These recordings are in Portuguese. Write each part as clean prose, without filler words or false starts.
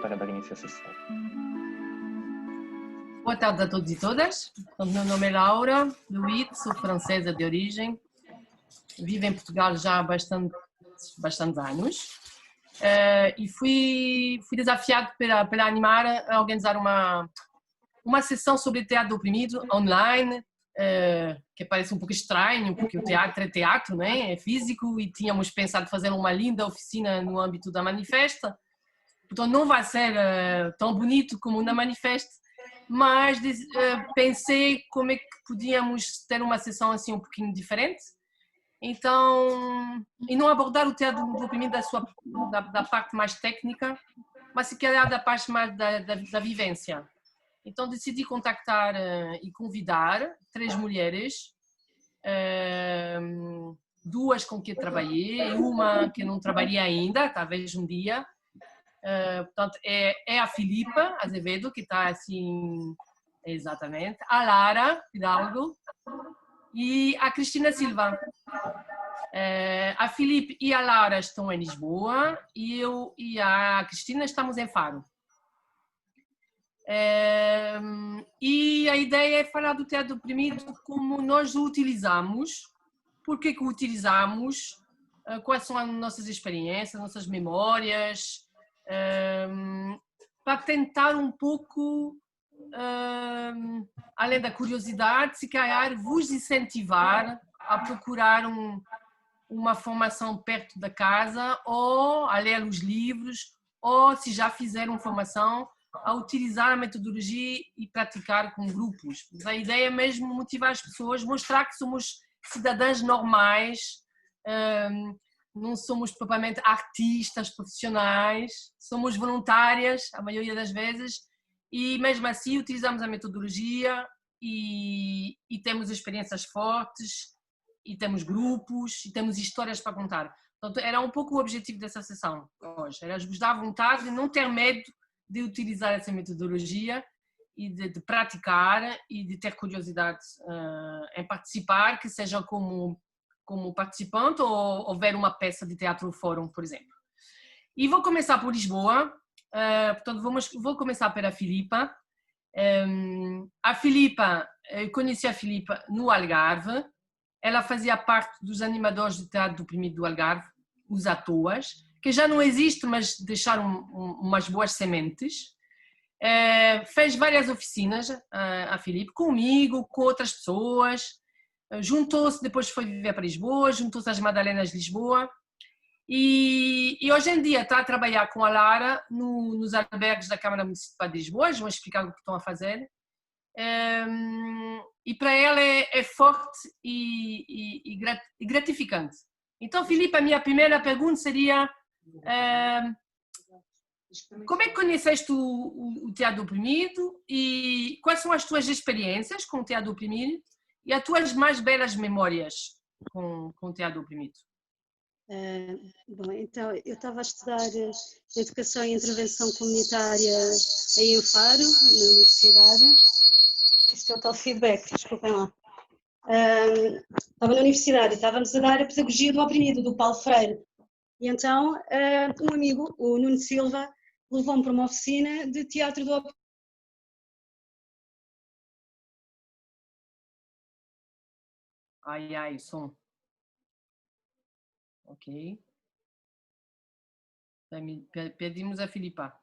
Para dar início à sessão. Boa tarde a todos e todas. Meu nome é Laura Luiz, sou francesa de origem, vivo em Portugal já há bastantes anos e fui desafiado pela Animar a organizar uma sessão sobre teatro do oprimido online, que parece um pouco estranho, porque o teatro é teatro, né? É físico, e tínhamos pensado fazer uma linda oficina no âmbito da Manifesta, então não vai ser tão bonito como na Manifesta, mas pensei como é que podíamos ter uma sessão assim um pouquinho diferente, então, e não abordar o teatro do oprimido da parte mais técnica, mas se calhar da parte mais da vivência. Então decidi contactar e convidar 3 mulheres, 2 com quem trabalhei e uma que não trabalhei ainda, talvez um dia. Portanto, é a Filipa Azevedo, que está assim, exatamente, a Lara Hidalgo e a Cristina Silva. A Filipe e a Lara estão em Lisboa e eu e a Cristina estamos em Faro. E a ideia é falar do teatro oprimido, como nós o utilizamos, porque que o utilizamos, quais são as nossas experiências, nossas memórias, para tentar um pouco, além da curiosidade, se calhar vos incentivar a procurar uma formação perto da casa, ou a ler os livros, ou se já fizeram formação, a utilizar a metodologia e praticar com grupos. A ideia é mesmo motivar as pessoas, mostrar que somos cidadãs normais, não somos propriamente artistas profissionais, somos voluntárias a maioria das vezes, e mesmo assim utilizamos a metodologia e temos experiências fortes, e temos grupos, e temos histórias para contar. Portanto, era um pouco o objetivo dessa sessão hoje, era vos dar vontade de não ter medo de utilizar essa metodologia e de praticar e de ter curiosidade em participar, que seja como participante ou ver uma peça de teatro no fórum, por exemplo. E vou começar por Lisboa, portanto vou começar pela Filipa. A Filipa, eu conheci a Filipa no Algarve, ela fazia parte dos animadores de teatro do oprimido do Algarve, os Atoas, que já não existe, mas deixaram umas boas sementes. Fez várias oficinas, a Filipe, comigo, com outras pessoas, juntou-se, depois foi viver para Lisboa, juntou-se às Madalenas de Lisboa, e hoje em dia está a trabalhar com a Lara nos albergues da Câmara Municipal de Lisboa. Eles vão explicar o que estão a fazer. E para ela é forte e gratificante. Então, Filipe, a minha primeira pergunta seria: como é que conheceste o teatro oprimido e quais são as tuas experiências com o teatro oprimido e as tuas mais belas memórias com o teatro oprimido? Bom, então, eu estava a estudar Educação e Intervenção Comunitária aí em Faro, na Universidade. Isto é o tal feedback, desculpem lá. Estava na universidade e estávamos a dar a Pedagogia do Oprimido, do Paulo Freire. E então, um amigo, o Nuno Silva, levou-me para uma oficina de teatro do oprimido. Ai, som. Ok. Pedimos a Filipa.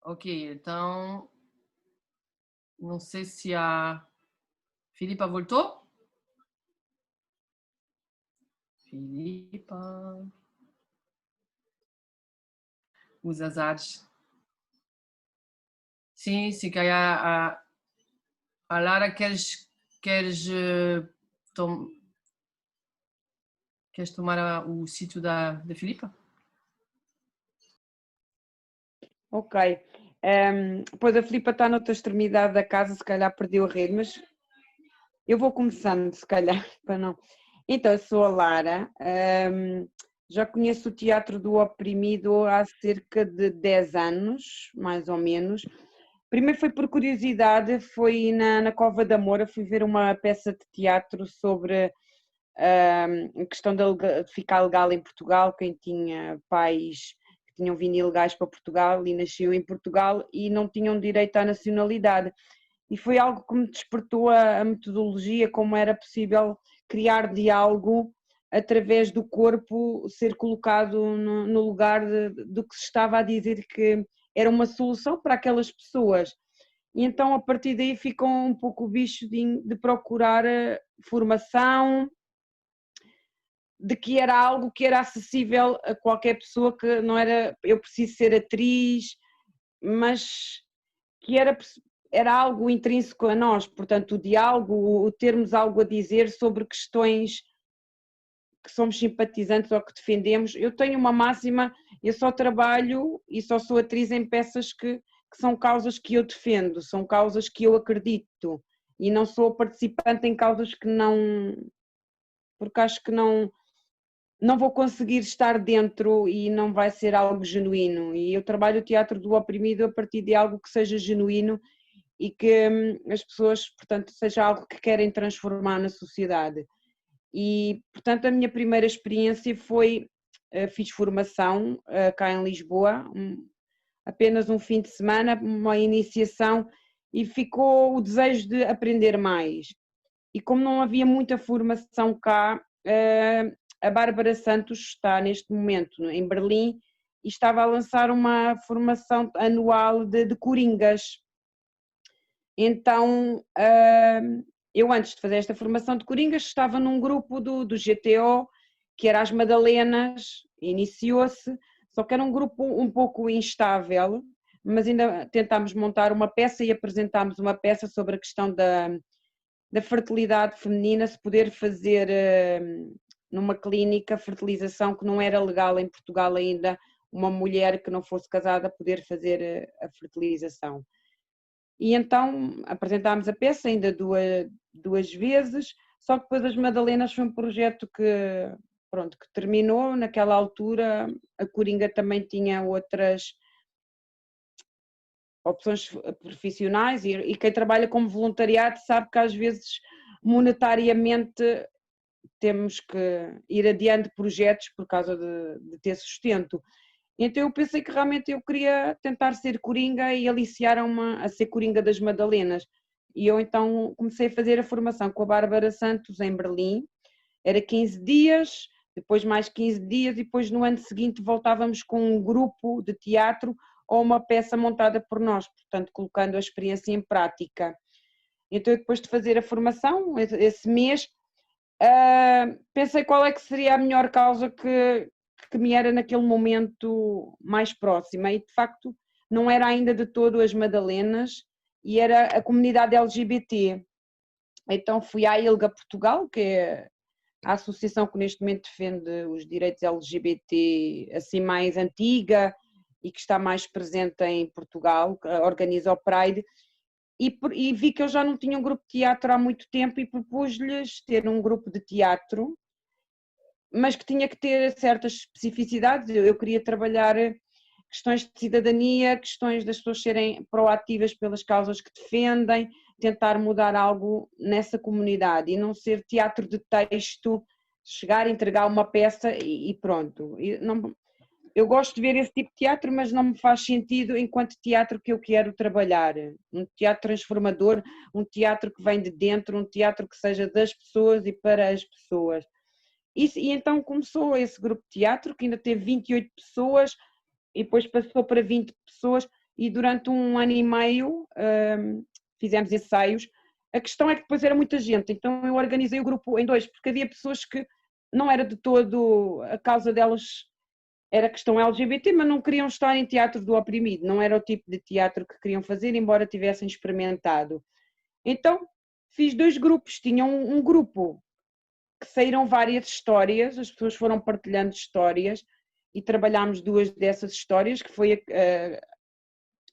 Ok, então... Não sei se a Filipa voltou. Filipa. Os azares. Sim, se calhar a Lara queres tomar o sítio da Filipa? Ok. Pois a Filipa está noutra extremidade da casa, se calhar perdeu a rede, mas eu vou começando, se calhar, para não... Então, eu sou a Lara, já conheço o Teatro do Oprimido há cerca de 10 anos, mais ou menos. Primeiro foi por curiosidade, foi na Cova da Moura, fui ver uma peça de teatro sobre a questão de ficar legal em Portugal, quem tinha pais que tinham vindo ilegais para Portugal e nasciam em Portugal e não tinham direito à nacionalidade. E foi algo que me despertou a metodologia, como era possível criar diálogo através do corpo ser colocado no lugar do que se estava a dizer que era uma solução para aquelas pessoas. E então a partir daí ficou um pouco o bicho de procurar formação, de que era algo que era acessível a qualquer pessoa, que não era eu preciso ser atriz, mas que era algo intrínseco a nós, portanto o diálogo, o termos algo a dizer sobre questões que somos simpatizantes ou que defendemos. Eu tenho uma máxima, eu só trabalho e só sou atriz em peças que são causas que eu defendo, são causas que eu acredito e não sou participante em causas que não, porque acho que não vou conseguir estar dentro e não vai ser algo genuíno. E eu trabalho o teatro do oprimido a partir de algo que seja genuíno e que as pessoas, portanto, seja algo que querem transformar na sociedade. E, portanto, a minha primeira experiência foi, fiz formação cá em Lisboa, apenas um fim de semana, uma iniciação, e ficou o desejo de aprender mais. E como não havia muita formação cá, a Bárbara Santos está neste momento em Berlim e estava a lançar uma formação anual de coringas. Então, eu antes de fazer esta formação de coringas estava num grupo do GTO, que era as Madalenas, iniciou-se, só que era um grupo um pouco instável, mas ainda tentámos montar uma peça e apresentámos uma peça sobre a questão da fertilidade feminina, se poder fazer numa clínica fertilização que não era legal em Portugal ainda, uma mulher que não fosse casada poder fazer a fertilização. E então apresentámos a peça ainda duas vezes, só que depois as Madalenas foi um projeto que, pronto, que terminou. Naquela altura a Coringa também tinha outras opções profissionais e quem trabalha como voluntariado sabe que às vezes monetariamente temos que ir adiante projetos por causa de ter sustento. Então eu pensei que realmente eu queria tentar ser coringa e aliciar-me a ser coringa das Madalenas. E eu então comecei a fazer a formação com a Bárbara Santos em Berlim, era 15 dias, depois mais 15 dias e depois no ano seguinte voltávamos com um grupo de teatro ou uma peça montada por nós, portanto colocando a experiência em prática. Então eu, depois de fazer a formação, esse mês, pensei qual é que seria a melhor causa que me era naquele momento mais próxima e de facto não era ainda de todo as Madalenas e era a comunidade LGBT. Então fui à ILGA Portugal, que é a associação que neste momento defende os direitos LGBT assim mais antiga e que está mais presente em Portugal, que organiza o Pride, e vi que eu já não tinha um grupo de teatro há muito tempo e propus-lhes ter um grupo de teatro, mas que tinha que ter certas especificidades. Eu queria trabalhar questões de cidadania, questões das pessoas serem proativas pelas causas que defendem, tentar mudar algo nessa comunidade e não ser teatro de texto, chegar, entregar uma peça e pronto. Eu gosto de ver esse tipo de teatro, mas não me faz sentido enquanto teatro que eu quero trabalhar. Um teatro transformador, um teatro que vem de dentro, um teatro que seja das pessoas e para as pessoas. E então começou esse grupo de teatro, que ainda teve 28 pessoas, e depois passou para 20 pessoas, e durante um ano e meio fizemos ensaios. A questão é que depois era muita gente, então eu organizei o grupo em dois, porque havia pessoas que não era de todo, a causa delas era a questão LGBT, mas não queriam estar em teatro do oprimido, não era o tipo de teatro que queriam fazer, embora tivessem experimentado. Então fiz dois grupos, tinham um grupo que saíram várias histórias, as pessoas foram partilhando histórias e trabalhámos duas dessas histórias, que foi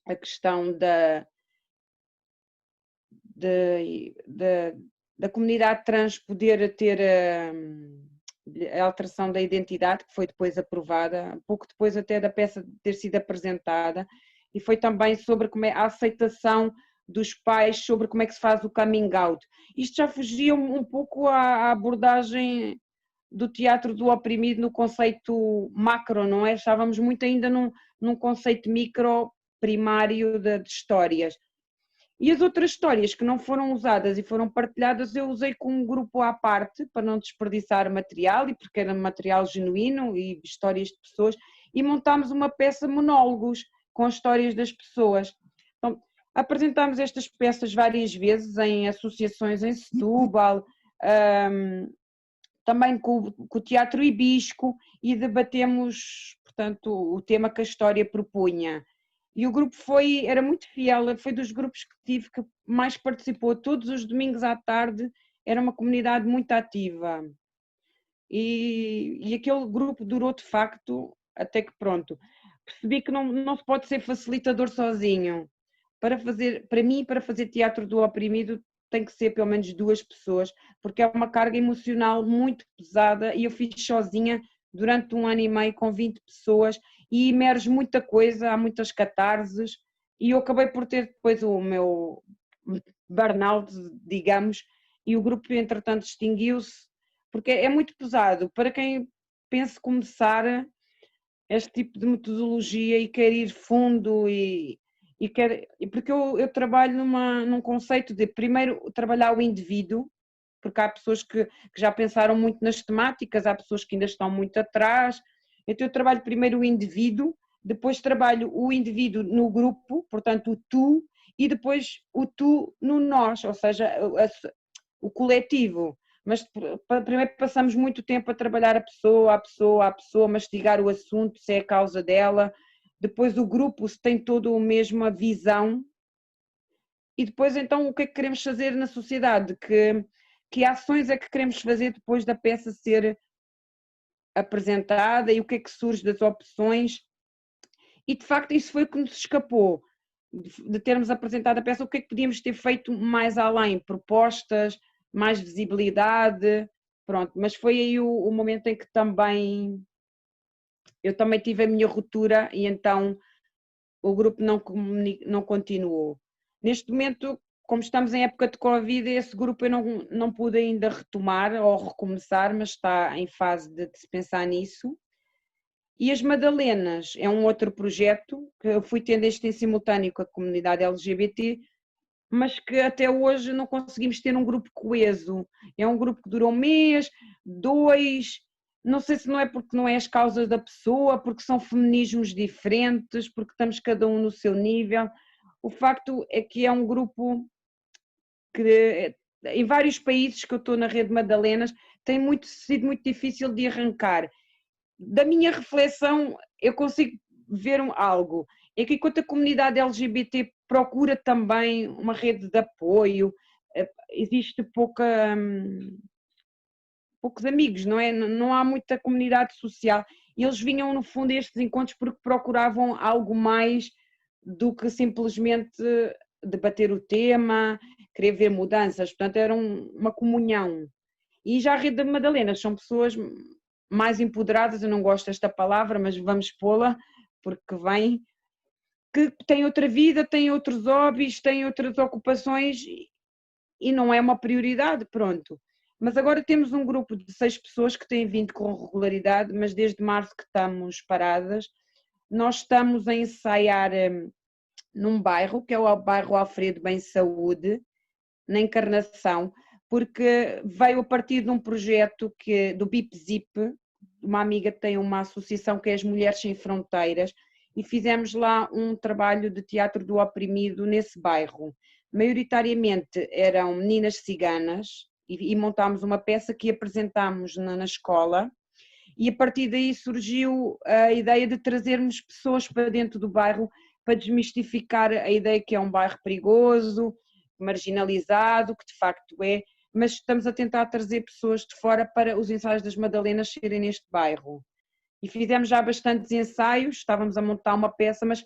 a questão da comunidade trans poder ter a alteração da identidade, que foi depois aprovada, pouco depois até da peça ter sido apresentada, e foi também sobre como é a aceitação dos pais, sobre como é que se faz o coming out. Isto já fugia um pouco à abordagem do teatro do oprimido no conceito macro, não é? Estávamos muito ainda num conceito micro primário de histórias. E as outras histórias que não foram usadas e foram partilhadas, eu usei com um grupo à parte, para não desperdiçar material, e porque era material genuíno e histórias de pessoas, e montámos uma peça monólogos com histórias das pessoas. Então, apresentámos estas peças várias vezes em associações em Setúbal, também com o Teatro Ibisco, e debatemos, portanto, o tema que a história propunha. E o grupo era muito fiel, foi dos grupos que tive que mais participou, todos os domingos à tarde, era uma comunidade muito ativa. E aquele grupo durou de facto, até que pronto, percebi que não se pode ser facilitador sozinho. Para mim, para fazer teatro do oprimido, tem que ser pelo menos 2 pessoas, porque é uma carga emocional muito pesada e eu fiz sozinha durante 1 ano e meio com 20 pessoas e emerge muita coisa, há muitas catarses e eu acabei por ter depois o meu burnout, digamos, e o grupo entretanto extinguiu-se, porque é muito pesado para quem pensa começar este tipo de metodologia e quer ir fundo porque eu trabalho num conceito de primeiro trabalhar o indivíduo, porque há pessoas que já pensaram muito nas temáticas, há pessoas que ainda estão muito atrás, então eu trabalho primeiro o indivíduo, depois trabalho o indivíduo no grupo, portanto o tu, e depois o tu no nós, ou seja, o coletivo. Mas primeiro passamos muito tempo a trabalhar a pessoa, mastigar o assunto, se é a causa dela, depois o grupo se tem todo a mesma visão, e depois então o que é que queremos fazer na sociedade, que ações é que queremos fazer depois da peça ser apresentada e o que é que surge das opções, e de facto isso foi o que nos escapou, de termos apresentado a peça, o que é que podíamos ter feito mais além, propostas, mais visibilidade, pronto, mas foi aí o momento em que eu também tive a minha ruptura e então o grupo não continuou. Neste momento, como estamos em época de Covid, esse grupo eu não pude ainda retomar ou recomeçar, mas está em fase de se pensar nisso. E as Madalenas é um outro projeto que eu fui tendo este em simultâneo com a comunidade LGBT, mas que até hoje não conseguimos ter um grupo coeso. É um grupo que durou 1 mês, 2, não sei se não é porque não é as causas da pessoa, porque são feminismos diferentes, porque estamos cada um no seu nível. O facto é que é um grupo que em vários países que eu estou na Rede Madalenas tem sido muito difícil de arrancar. Da minha reflexão eu consigo ver algo, é que enquanto a comunidade LGBT procura também uma rede de apoio, existe poucos amigos, não é? Não há muita comunidade social, e eles vinham no fundo a estes encontros porque procuravam algo mais do que simplesmente debater o tema, querer ver mudanças, portanto era uma comunhão. E já a Rede da Madalena são pessoas mais empoderadas, eu não gosto desta palavra, mas vamos pô-la, porque que têm outra vida, têm outros hobbies, têm outras ocupações e não é uma prioridade, pronto. Mas agora temos um grupo de 6 pessoas que têm vindo com regularidade, mas desde março que estamos paradas. Nós estamos a ensaiar num bairro, que é o bairro Alfredo Bem Saúde, na Encarnação, porque veio a partir de um projeto do BIP-ZIP, uma amiga tem uma associação que é as Mulheres Sem Fronteiras, e fizemos lá um trabalho de teatro do oprimido nesse bairro. Maioritariamente eram meninas ciganas e montámos uma peça que apresentámos na escola, e a partir daí surgiu a ideia de trazermos pessoas para dentro do bairro para desmistificar a ideia que é um bairro perigoso, marginalizado, que de facto é, mas estamos a tentar trazer pessoas de fora para os ensaios das Madalenas serem neste bairro. E fizemos já bastantes ensaios, estávamos a montar uma peça, mas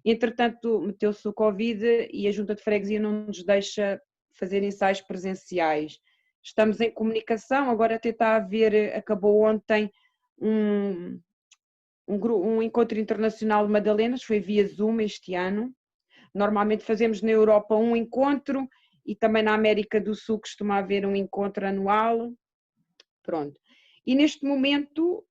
entretanto meteu-se o Covid e a Junta de Freguesia não nos deixa fazer ensaios presenciais. Estamos em comunicação, agora até está a ver, acabou ontem um encontro internacional de Madalenas, foi via Zoom este ano. Normalmente fazemos na Europa um encontro e também na América do Sul costuma haver um encontro anual. Pronto. E neste momento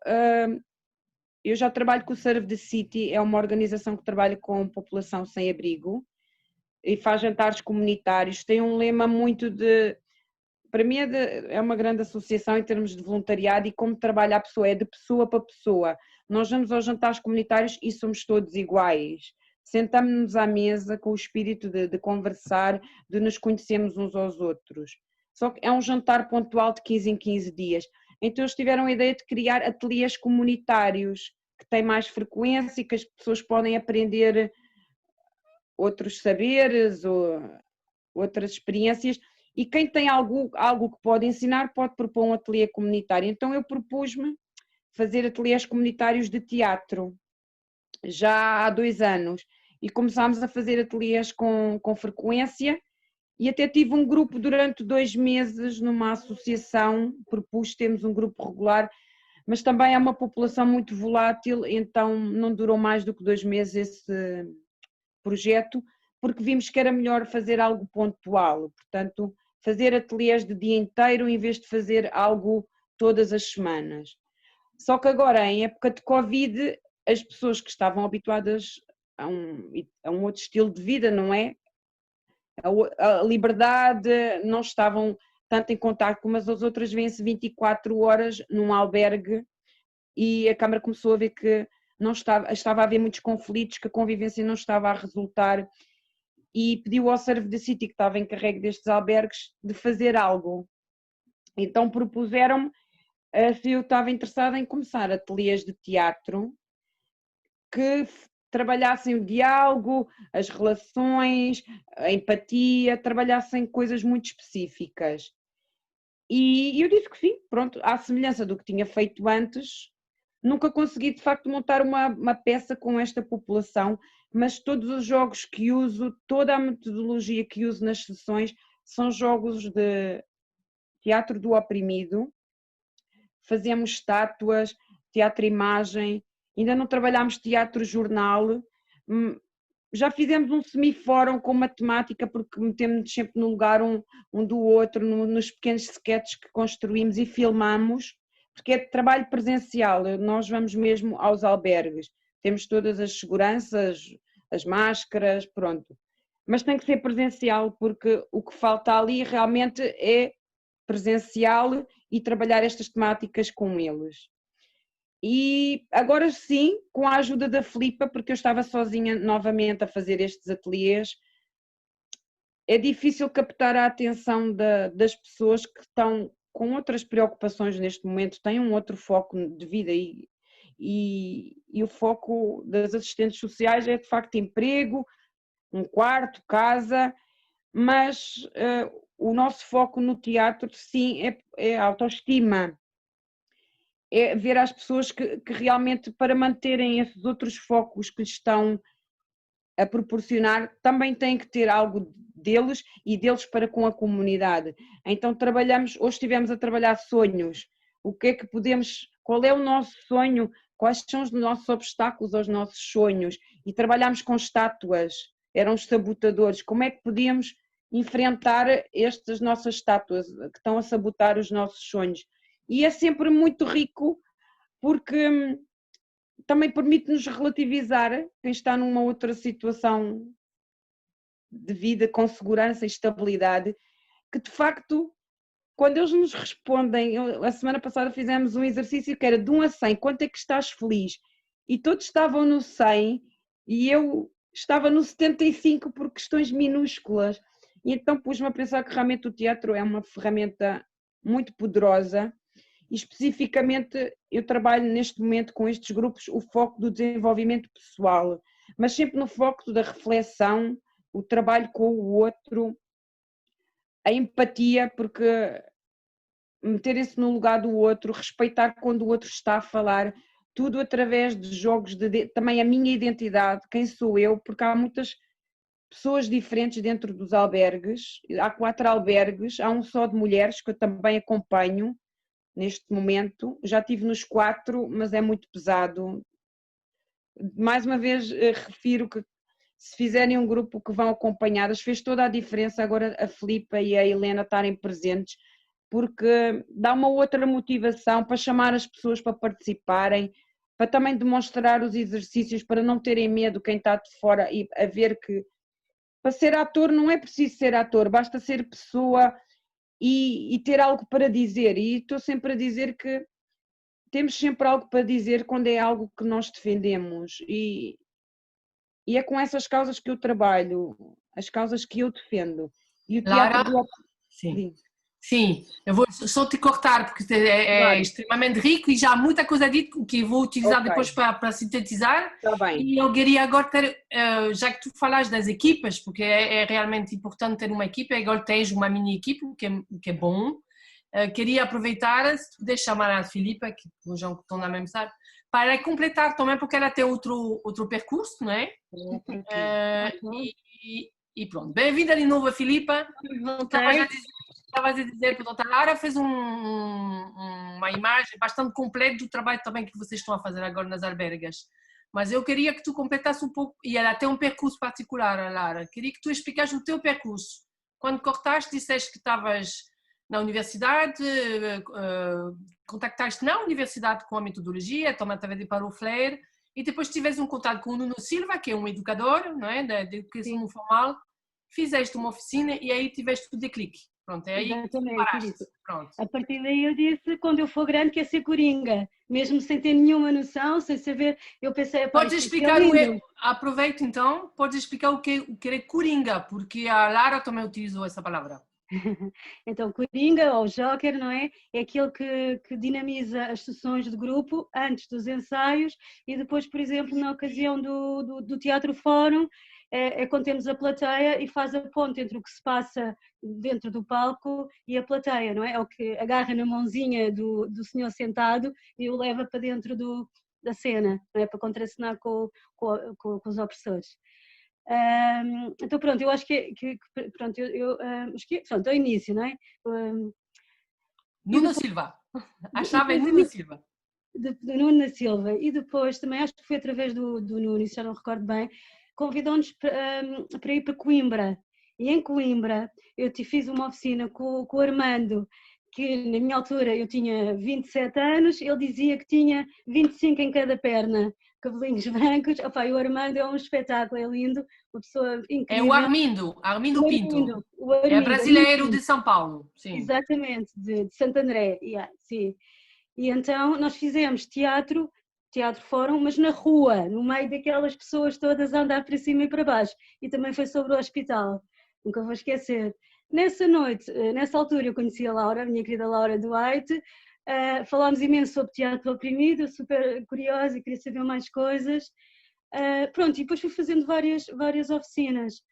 eu já trabalho com o Serve the City, é uma organização que trabalha com população sem abrigo e faz jantares comunitários. Tem um lema muito de... Para mim é uma grande associação em termos de voluntariado e como trabalha a pessoa, é de pessoa para pessoa. Nós vamos aos jantares comunitários e somos todos iguais. Sentamos-nos à mesa com o espírito de conversar, de nos conhecermos uns aos outros. Só que é um jantar pontual de 15 em 15 dias. Então eles tiveram a ideia de criar ateliês comunitários, que têm mais frequência e que as pessoas podem aprender outros saberes ou outras experiências. E quem tem algo que pode ensinar pode propor um ateliê comunitário. Então eu propus-me fazer ateliês comunitários de teatro, já há 2 anos. E começámos a fazer ateliês com frequência e até tive um grupo durante 2 meses numa associação, temos um grupo regular, mas também é uma população muito volátil, então não durou mais do que 2 meses esse projeto, porque vimos que era melhor fazer algo pontual, portanto, fazer ateliês de dia inteiro em vez de fazer algo todas as semanas. Só que agora, em época de Covid, as pessoas que estavam habituadas a um outro estilo de vida, não é? A liberdade, não estavam tanto em contato com umas as outras, vêm-se 24 horas num albergue e a Câmara começou a ver que não estava a haver muitos conflitos, que a convivência não estava a resultar e pediu ao Serve the City, que estava encarregue destes albergues, de fazer algo. Então propuseram-me, se eu estava interessada em começar ateliês de teatro que trabalhassem o diálogo, as relações, a empatia, trabalhassem coisas muito específicas. E eu disse que sim, pronto, à semelhança do que tinha feito antes, nunca consegui de facto montar uma peça com esta população, mas todos os jogos que uso, toda a metodologia que uso nas sessões são jogos de teatro do oprimido. Fazemos estátuas, teatro-imagem, ainda não trabalhámos teatro-jornal, já fizemos um semifórum com matemática porque metemos sempre no lugar um do outro, nos pequenos sketches que construímos e filmamos, porque é de trabalho presencial, nós vamos mesmo aos albergues, temos todas as seguranças, as máscaras, pronto, mas tem que ser presencial porque o que falta ali realmente é presencial e trabalhar estas temáticas com eles. E agora sim, com a ajuda da Filipa, porque eu estava sozinha novamente a fazer estes ateliês, é difícil captar a atenção das pessoas que estão com outras preocupações neste momento, têm um outro foco de vida e o foco das assistentes sociais é de facto emprego, um quarto, casa, mas o nosso foco no teatro sim é autoestima. É ver as pessoas que realmente, para manterem esses outros focos que lhes estão a proporcionar, também têm que ter algo deles e deles para com a comunidade. Então hoje estivemos a trabalhar sonhos, o que é que podemos, qual é o nosso sonho, quais são os nossos obstáculos aos nossos sonhos, e trabalhámos com estátuas, eram os sabotadores, como é que podíamos enfrentar estas nossas estátuas que estão a sabotar os nossos sonhos. E é sempre muito rico porque também permite-nos relativizar quem está numa outra situação de vida com segurança e estabilidade, que de facto, quando eles nos respondem, a semana passada fizemos um exercício que era de 1 a 100, quanto é que estás feliz? E todos estavam no 100 e eu estava no 75 por questões minúsculas. E então pus-me a pensar que realmente o teatro é uma ferramenta muito poderosa. E especificamente eu trabalho neste momento com estes grupos o foco do desenvolvimento pessoal, mas sempre no foco da reflexão, o trabalho com o outro, a empatia, porque meterem-se no lugar do outro, respeitar quando o outro está a falar, tudo através de jogos também a minha identidade, quem sou eu, porque há muitas pessoas diferentes dentro dos albergues, há 4 albergues, há um só de mulheres que eu também acompanho. Neste momento, já estive nos 4, mas é muito pesado, mais uma vez refiro que se fizerem um grupo que vão acompanhadas, fez toda a diferença agora a Filipa e a Helena estarem presentes, porque dá uma outra motivação para chamar as pessoas para participarem, para também demonstrar os exercícios, para não terem medo quem está de fora e a ver que para ser ator não é preciso ser ator, basta ser pessoa e ter algo para dizer. E estou sempre a dizer que temos sempre algo para dizer quando é algo que nós defendemos. E é com essas causas que eu trabalho, as causas que eu defendo. E o Lara? teatro do... Sim. Sim, eu vou só te cortar porque é Claro. extremamente rico e já há muita coisa dita que eu vou utilizar Ok. depois para sintetizar. Está bem. E eu queria agora ter, já que tu falaste das equipas, porque é realmente importante ter uma equipa, agora tens uma mini equipa, o que é bom. Queria aproveitar, se tu puderes chamar a Filipa, que o João estão na mesma sala, para completar também, porque ela tem outro percurso, não é? E pronto. Bem-vinda de novo a Filipa. Estavas a dizer, portanto, a Lara fez uma imagem bastante completa do trabalho também que vocês estão a fazer agora nas albergas. Mas eu queria que tu completasse um pouco, e ela tem um percurso particular, a Lara. Queria que tu explicasse o teu percurso. Quando cortaste, disseste que estavas na universidade, contactaste na universidade com a metodologia, também através de Paulo Freire, e depois tiveste um contato com o Nuno Silva, que é um educador, não é, de educação não formal, fizeste uma oficina e aí tiveste o declique. Pronto, é aí Exatamente, que paraste. isso. Pronto. A partir daí eu disse, quando eu for grande, quer ser coringa. Mesmo sem ter nenhuma noção, sem saber, eu pensei... Podes explicar aproveito então, podes explicar o que é coringa, porque a Lara também utilizou essa palavra. Então, coringa ou joker, não é? É aquele que dinamiza as sessões de grupo antes dos ensaios e depois, por exemplo, na ocasião do Teatro Fórum, é quando temos a plateia e faz a ponte entre o que se passa dentro do palco e a plateia, não é? É o que agarra na mãozinha do senhor sentado e o leva para dentro da cena, não é? Para contracenar com os opressores. Então pronto, eu acho que pronto, pronto, ao início, não é? Nuno Silva, a chave é Nuno Silva. Do Nuno Silva, e depois também acho que foi através do Nuno, isso já não recordo bem, convidou-nos para ir para Coimbra, e em Coimbra eu fiz uma oficina com o Armando, que na minha altura eu tinha 27 anos, ele dizia que tinha 25 em cada perna, cabelinhos brancos. Opa, e o Armando é um espetáculo, é lindo, uma pessoa incrível. É o Armindo Pinto, o Armindo, é brasileiro de São Paulo. Sim. Exatamente, de Santo André, sim. E então nós fizemos teatro fórum, mas na rua, no meio daquelas pessoas todas a andar para cima e para baixo, e também foi sobre o hospital, nunca vou esquecer. Nessa noite, nessa altura eu conheci a Laura, a minha querida Laura Duarte, falámos imenso sobre teatro oprimido, super curiosa e queria saber mais coisas. Pronto, e depois fui fazendo várias oficinas.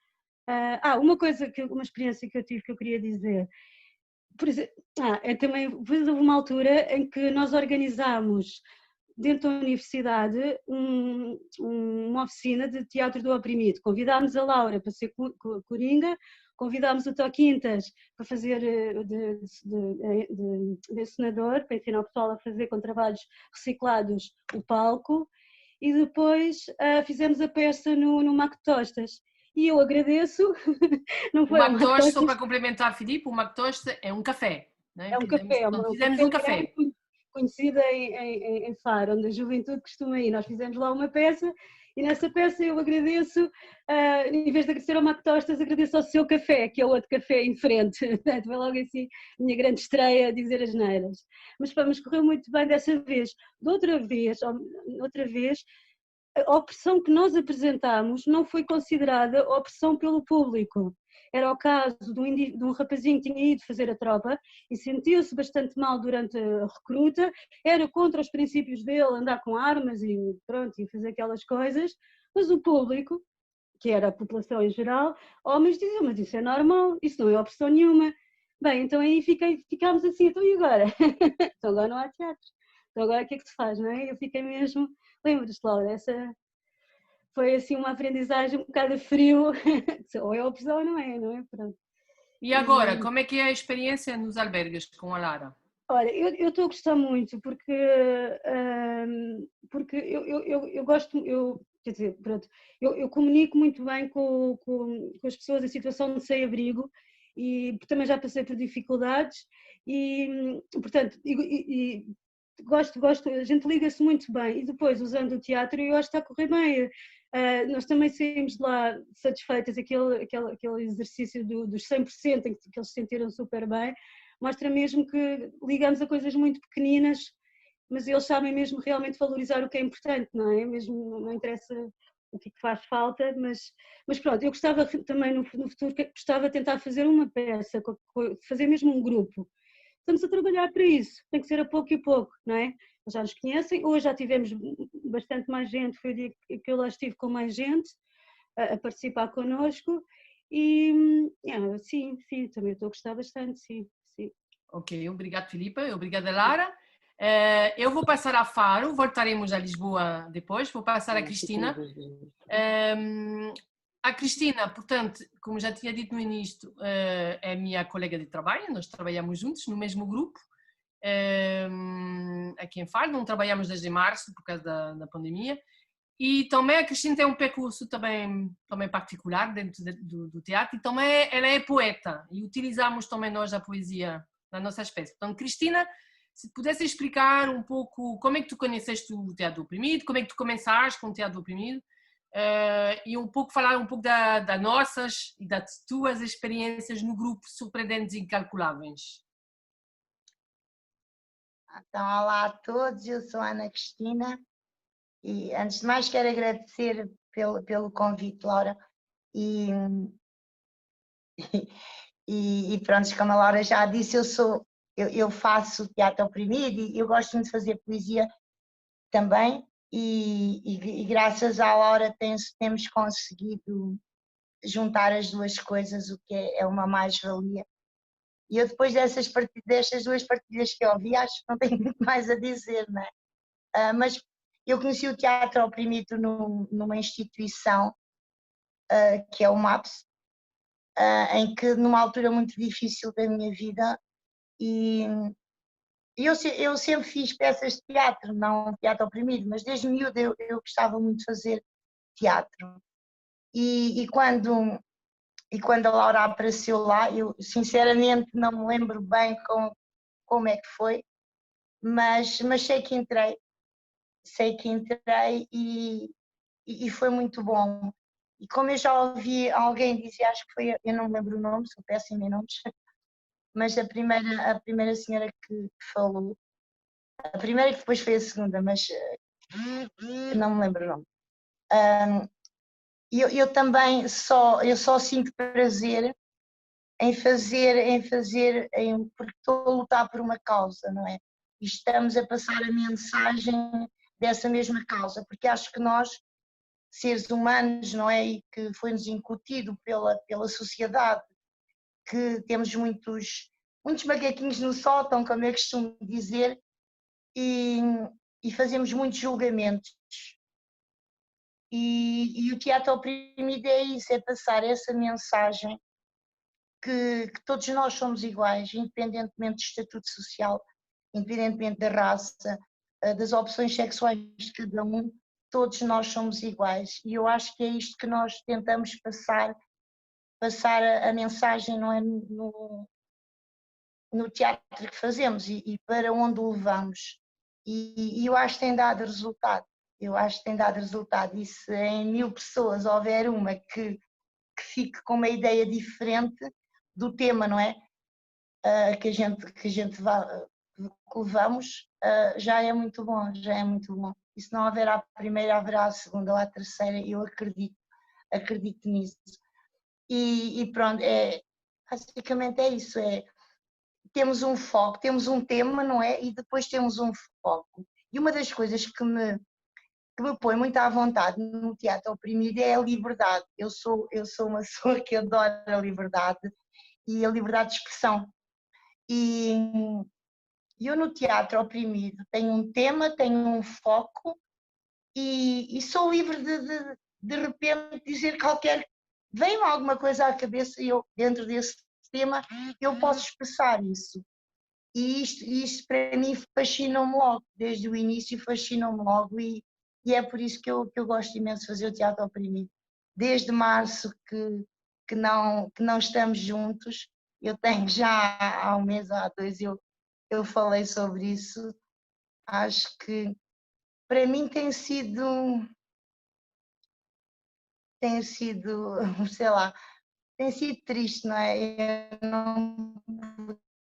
Uma experiência que eu tive que eu queria dizer. Por exemplo, também houve uma altura em que nós organizámos dentro da universidade uma oficina de teatro do oprimido. Convidámos a Laura para ser coringa, convidámos o Tó Quintas para fazer de encenador, para ensinar o pessoal a fazer com trabalhos reciclados o palco, e depois fizemos a peça no Mac Tostas. E eu agradeço. Não foi o Mac Tostas, só para complementar, Filipe, o Mac Tostas é um café. Não é? É um café. Fizemos um café. Conhecida em Faro, onde a juventude costuma ir. Nós fizemos lá uma peça e nessa peça eu agradeço, em vez de agradecer ao Mac Tostas, agradeço ao seu café, que é o outro café em frente. Foi logo assim a minha grande estreia a dizer as neiras. Mas correu muito bem dessa vez. Outra vez, a opressão que nós apresentámos não foi considerada opressão pelo público. Era o caso de um rapazinho que tinha ido fazer a tropa e sentiu-se bastante mal durante a recruta, era contra os princípios dele andar com armas e pronto, e fazer aquelas coisas, mas o público, que era a população em geral, homens diziam, mas isso é normal, isso não é opressão nenhuma. Bem, então aí ficámos assim, então e agora? Então agora não há teatro, então agora o que é que se faz, não é? Eu fiquei mesmo, lembras-te, Laura, essa... Foi assim uma aprendizagem um bocado frio, ou é opressão ou não é? Pronto. E agora, como é que é a experiência nos albergues com a Lara? Olha, eu estou a gostar muito porque eu gosto, quer dizer, pronto, eu comunico muito bem com as pessoas em situação de sem-abrigo e também já passei por dificuldades e, portanto, gosto, a gente liga-se muito bem e depois usando o teatro eu acho que está a correr bem. Nós também saímos de lá satisfeitas, aquele exercício dos 100% em que eles se sentiram super bem, mostra mesmo que ligamos a coisas muito pequeninas, mas eles sabem mesmo realmente valorizar o que é importante, não é? Mesmo não interessa o que faz falta, mas pronto, eu gostava também no futuro, gostava de tentar fazer uma peça, fazer mesmo um grupo. Estamos a trabalhar para isso, tem que ser a pouco e pouco, não é? Eles já nos conhecem, hoje já tivemos bastante mais gente, foi o dia que eu lá estive com mais gente a participar connosco e sim, também estou a gostar bastante, sim. Ok, obrigada Filipa, obrigada Lara. Eu vou passar a Faro, voltaremos a Lisboa depois, vou passar a Cristina. A Cristina, portanto, como já tinha dito no início, é minha colega de trabalho, nós trabalhamos juntos no mesmo grupo, aqui em Faro, não trabalhamos desde março por causa da pandemia, e também a Cristina tem um percurso também particular dentro do teatro, e também ela é poeta, e utilizamos também nós a poesia na nossa espécie. Então, Cristina, se pudesse explicar um pouco como é que tu conheceste o Teatro Oprimido, como é que tu começaste com o Teatro Oprimido, e falar um pouco das nossas e das tuas experiências no grupo Surpreendentes e Incalculáveis. Então, olá a todos, eu sou a Ana Cristina e antes de mais quero agradecer pelo convite, Laura, e pronto, como a Laura já disse, eu faço teatro oprimido e eu gosto muito de fazer poesia também e graças à Laura temos conseguido juntar as duas coisas, o que é uma mais-valia. E eu depois destas duas partilhas que eu ouvi, acho que não tenho muito mais a dizer, não é? Mas eu conheci o teatro oprimido numa instituição que é o MAPS, em que numa altura muito difícil da minha vida e eu sempre fiz peças de teatro, não teatro oprimido, mas desde miúda eu gostava muito de fazer teatro. E quando a Laura apareceu lá, eu sinceramente não me lembro bem como é que foi, mas sei que entrei e foi muito bom. E como eu já ouvi alguém dizer, acho que foi, eu não me lembro o nome, sou péssima em nomes, mas a primeira senhora que falou, a primeira que depois foi a segunda, mas não me lembro o nome. Eu também só sinto prazer em fazer, porque estou a lutar por uma causa, não é? E estamos a passar a mensagem dessa mesma causa, porque acho que nós, seres humanos, não é? E que foi-nos incutido pela sociedade, que temos muitos macaquinhos no sótão, como eu costumo dizer, e fazemos muitos julgamentos. E o teatro oprimido é isso, é passar essa mensagem que todos nós somos iguais, independentemente do estatuto social, independentemente da raça, das opções sexuais de cada um, todos nós somos iguais. E eu acho que é isto que nós tentamos passar a mensagem, não é, no teatro que fazemos e para onde o levamos. E eu acho que tem dado resultado. E se em 1000 pessoas houver uma que fique com uma ideia diferente do tema, não é? Que a gente levamos, já é muito bom. E se não houver a primeira, haverá a segunda ou a terceira, eu acredito nisso. E pronto, basicamente é isso, temos um foco, temos um tema, não é? E depois temos um foco. E uma das coisas que me põe muito à vontade no teatro oprimido é a liberdade. Eu sou uma pessoa que adora a liberdade e a liberdade de expressão. E eu no teatro oprimido tenho um tema, tenho um foco e sou livre de repente dizer vem-me alguma coisa à cabeça e eu dentro desse tema eu posso expressar isso. E isto para mim fascinou-me logo, desde o início fascinou-me logo e é por isso que eu gosto imenso de fazer o teatro oprimido. Desde março que não estamos juntos, eu tenho já há um mês ou há dois, eu falei sobre isso, acho que para mim tem sido, sei lá, tem sido triste, não é? Eu não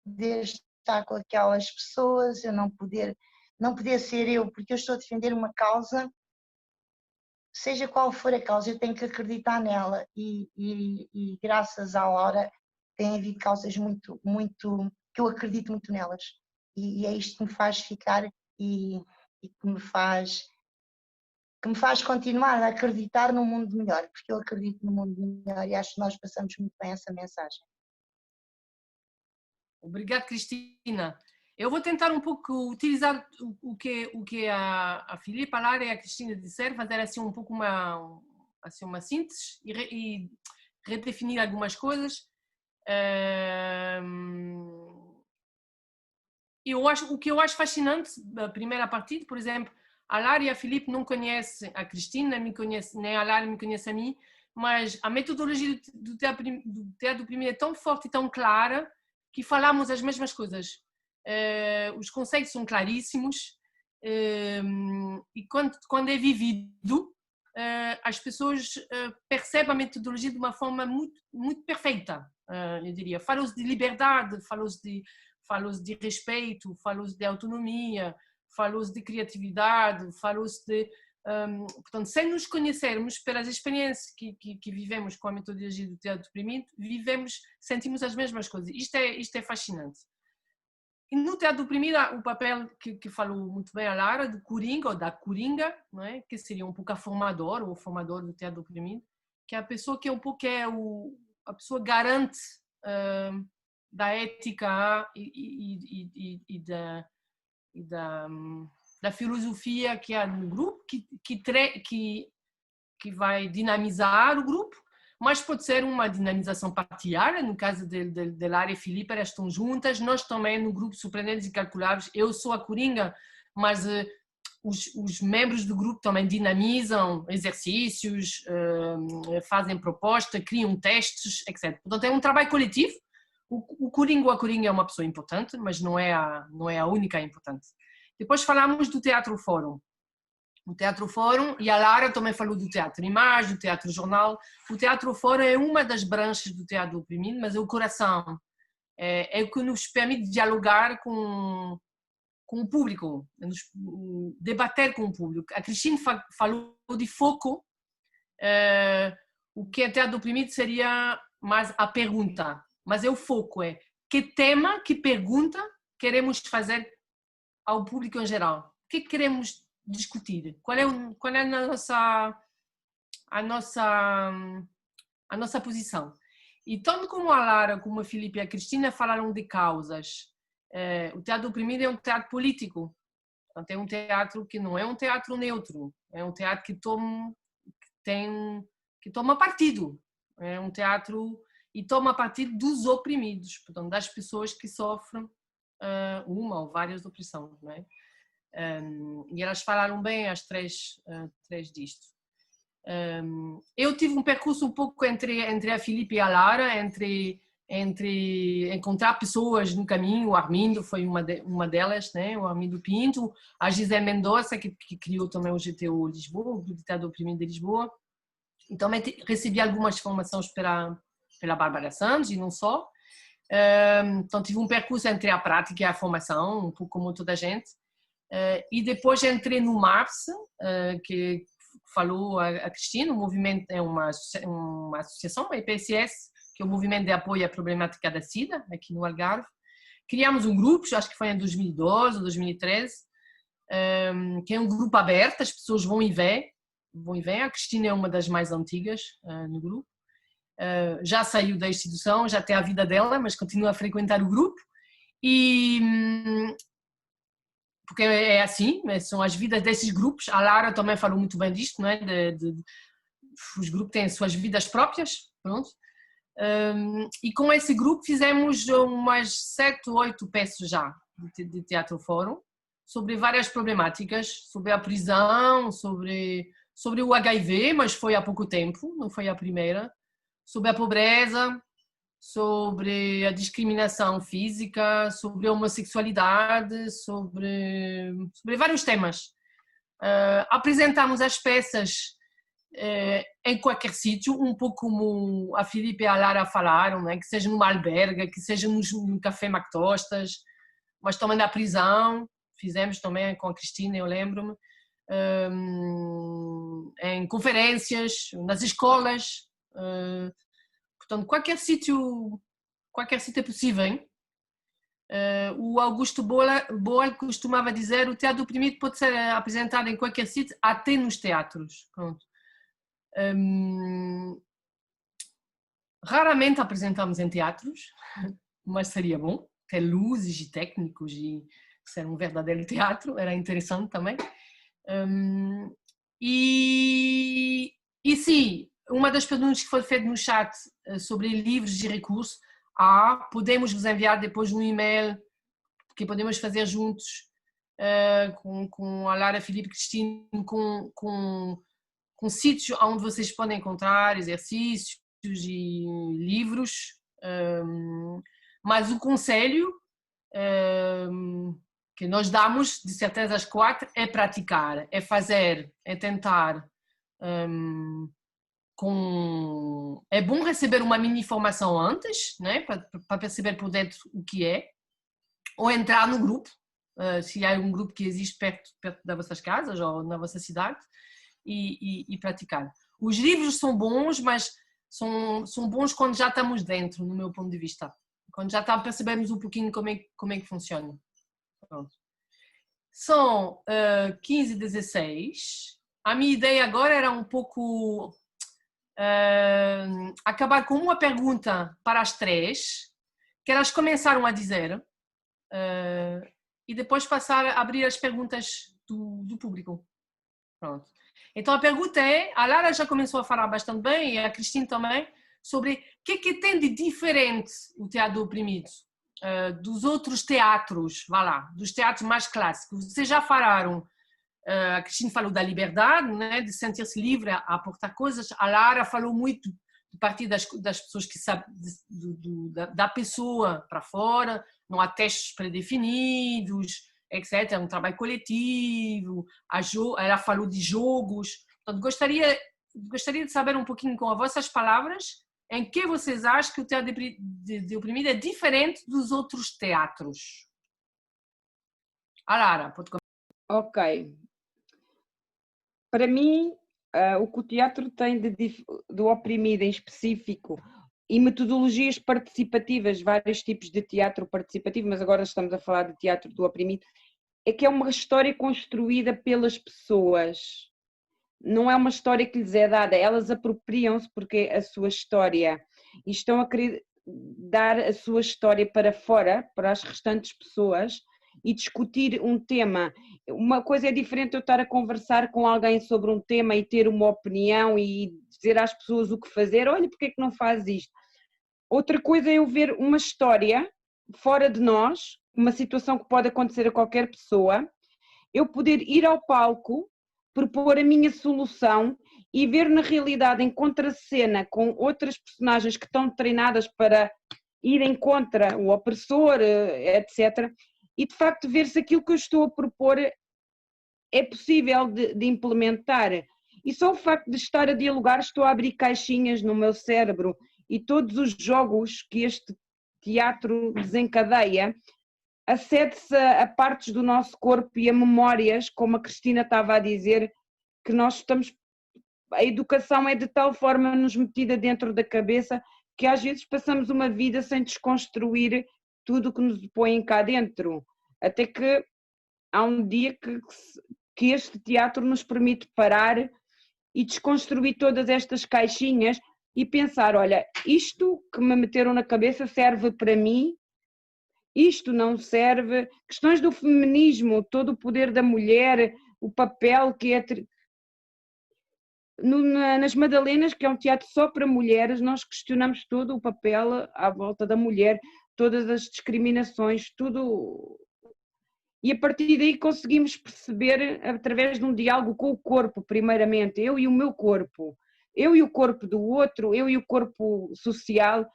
poder estar com aquelas pessoas, eu não poder ser eu, porque eu estou a defender uma causa, seja qual for a causa, eu tenho que acreditar nela e graças à Laura tem havido causas muito, que eu acredito muito nelas e é isto que me faz ficar e que me faz continuar a acreditar num mundo melhor, porque eu acredito no mundo melhor e acho que nós passamos muito bem essa mensagem. Obrigada, Cristina. Eu vou tentar um pouco utilizar o que a Filipa, a Lara e a Cristina disseram, fazer assim um pouco uma síntese e redefinir algumas coisas. O que eu acho fascinante, a primeira partida, por exemplo, a Lara e a Filipe não conhecem a Cristina, nem a Lara me conhece a mim, mas a metodologia do teatro oprimido é tão forte e tão clara que falamos as mesmas coisas. Os conceitos são claríssimos e quando é vivido, as pessoas percebem a metodologia de uma forma muito, muito perfeita, eu diria. Fala-se de liberdade, fala-se de respeito, fala-se de autonomia, fala-se de criatividade, fala-se de... portanto, sem nos conhecermos, pelas experiências que vivemos com a metodologia do teatro oprimido, sentimos as mesmas coisas. Isto é fascinante. E no teatro oprimido, o papel que falou muito bem a Lara, do Coringa, ou da Coringa, não é? Que seria um pouco a formador, ou o formador do teatro oprimido, que é a pessoa que é um pouco a pessoa garante da ética e da filosofia que há no grupo, que vai dinamizar o grupo, mas pode ser uma dinamização partilhada. No caso de Lara e Filipe, elas estão juntas, nós também no grupo Surpreendentes e Calculáveis, eu sou a Coringa, mas os membros do grupo também dinamizam exercícios, fazem proposta, criam testes, etc. Portanto, é um trabalho coletivo. O Coringa ou a Coringa é uma pessoa importante, mas não é a única importante. Depois falamos do Teatro Fórum. O Teatro Fórum, e a Lara também falou do Teatro Imagem, do Teatro Jornal. O Teatro Fórum é uma das branches do teatro oprimido, mas é o coração. É o que nos permite dialogar com o público, debater com o público. A Cristina falou de foco. O que é teatro oprimido seria mais a pergunta, mas o foco é que tema, que pergunta queremos fazer ao público em geral. O que queremos discutir? Qual é a nossa posição? E tanto como a Lara, como a Filipe e a Cristina falaram de causas, o teatro oprimido é um teatro político. Portanto, é um teatro que não é um teatro neutro, é um teatro que toma partido. É um teatro e toma partido dos oprimidos, portanto, das pessoas que sofrem uma ou várias opressões, não é? E elas falaram bem as três disto. Eu tive um percurso um pouco entre a Filipe e a Lara, entre encontrar pessoas no caminho. O Armindo foi uma delas, né? O Armindo Pinto, a Gisele Mendonça, que criou também o GTO Lisboa, o Grupo de Teatro Oprimido de Lisboa. E também recebi algumas formações pela Bárbara Santos, e não só. Então tive um percurso entre a prática e a formação, um pouco como toda a gente. E depois entrei no MAPS, que falou a Cristina. O movimento é uma associação, a IPSS, que é o Movimento de Apoio à Problemática da SIDA, aqui no Algarve. Criamos um grupo, acho que foi em 2012 ou 2013, que é um grupo aberto, as pessoas vão e vêm. A Cristina é uma das mais antigas no grupo. Já saiu da instituição, já tem a vida dela, mas continua a frequentar o grupo. E porque é assim, são as vidas desses grupos. A Lara também falou muito bem disto, não é? Os grupos têm as suas vidas próprias, pronto. E com esse grupo fizemos umas 7, 8 peças já de teatro fórum, sobre várias problemáticas, sobre a prisão, sobre o HIV, mas foi há pouco tempo, não foi a primeira, sobre a pobreza, sobre a discriminação física, sobre a homossexualidade, sobre vários temas. Apresentamos as peças em qualquer sítio, um pouco como a Filipe e a Lara falaram, né? Que seja numa alberga, que seja num café Mactostas, mas também na prisão, fizemos também com a Cristina, eu lembro-me, em conferências, nas escolas, portanto, qualquer sítio é possível, hein? O Augusto Boal costumava dizer: o teatro oprimido pode ser apresentado em qualquer sítio, até nos teatros. Pronto. Raramente apresentamos em teatros, mas seria bom ter luzes e técnicos e ser um verdadeiro teatro, era interessante também. E sim, uma das perguntas que foi feita no chat sobre livros e recursos, podemos vos enviar depois um e-mail que podemos fazer juntos com a Lara, Filipe e Cristina, com sítios onde vocês podem encontrar exercícios e livros, mas o conselho que nós damos, de certeza às 4, é praticar, é fazer, é tentar. É bom receber uma mini formação antes, né, para perceber por dentro o que é, ou entrar no grupo, se há um grupo que existe perto das vossas casas ou na vossa cidade, e praticar. Os livros são bons, mas são bons quando já estamos dentro, no meu ponto de vista. Quando já percebemos um pouquinho como é que funciona. Pronto. São 15h16. A minha ideia agora era um pouco acabar com uma pergunta para as 3, que elas começaram a dizer, e depois passar a abrir as perguntas do público. Pronto. Então a pergunta é, a Lara já começou a falar bastante bem, e a Cristina também, sobre o que tem de diferente o teatro oprimido dos outros teatros, dos teatros mais clássicos. Vocês já falaram, a Cristina falou da liberdade, né, de sentir-se livre a aportar coisas, a Lara falou muito a partir das pessoas que sabem, da pessoa para fora, não há testes pré-definidos, etc. É um trabalho coletivo, ela falou de jogos. Portanto, gostaria de saber um pouquinho com as vossas palavras em que vocês acham que o teatro de oprimido é diferente dos outros teatros. A Lara, pode começar. Ok. Para mim, o que o teatro tem do oprimido em específico e metodologias participativas, vários tipos de teatro participativo, mas agora estamos a falar de teatro do oprimido, é que é uma história construída pelas pessoas. Não é uma história que lhes é dada, elas apropriam-se porque é a sua história e estão a querer dar a sua história para fora, para as restantes pessoas, e discutir um tema. Uma coisa é diferente eu estar a conversar com alguém sobre um tema e ter uma opinião e dizer às pessoas o que fazer, olha, porque é que não faz isto? Outra coisa é eu ver uma história fora de nós, uma situação que pode acontecer a qualquer pessoa, eu poder ir ao palco, propor a minha solução e ver na realidade em contracena com outras personagens que estão treinadas para irem contra o opressor, etc. E de facto ver se aquilo que eu estou a propor é possível de implementar. E só o facto de estar a dialogar, estou a abrir caixinhas no meu cérebro e todos os jogos que este teatro desencadeia, acede-se a partes do nosso corpo e a memórias, como a Cristina estava a dizer, que nós estamos... A educação é de tal forma nos metida dentro da cabeça que às vezes passamos uma vida sem desconstruir tudo o que nos põe cá dentro. Até que há um dia que este teatro nos permite parar e desconstruir todas estas caixinhas e pensar, olha, isto que me meteram na cabeça serve para mim, isto não serve. Questões do feminismo, todo o poder da mulher, o papel que é... nas Madalenas, que é um teatro só para mulheres, nós questionamos todo o papel à volta da mulher, todas as discriminações, tudo. E a partir daí conseguimos perceber, através de um diálogo com o corpo, primeiramente, eu e o meu corpo, eu e o corpo do outro, eu e o corpo social,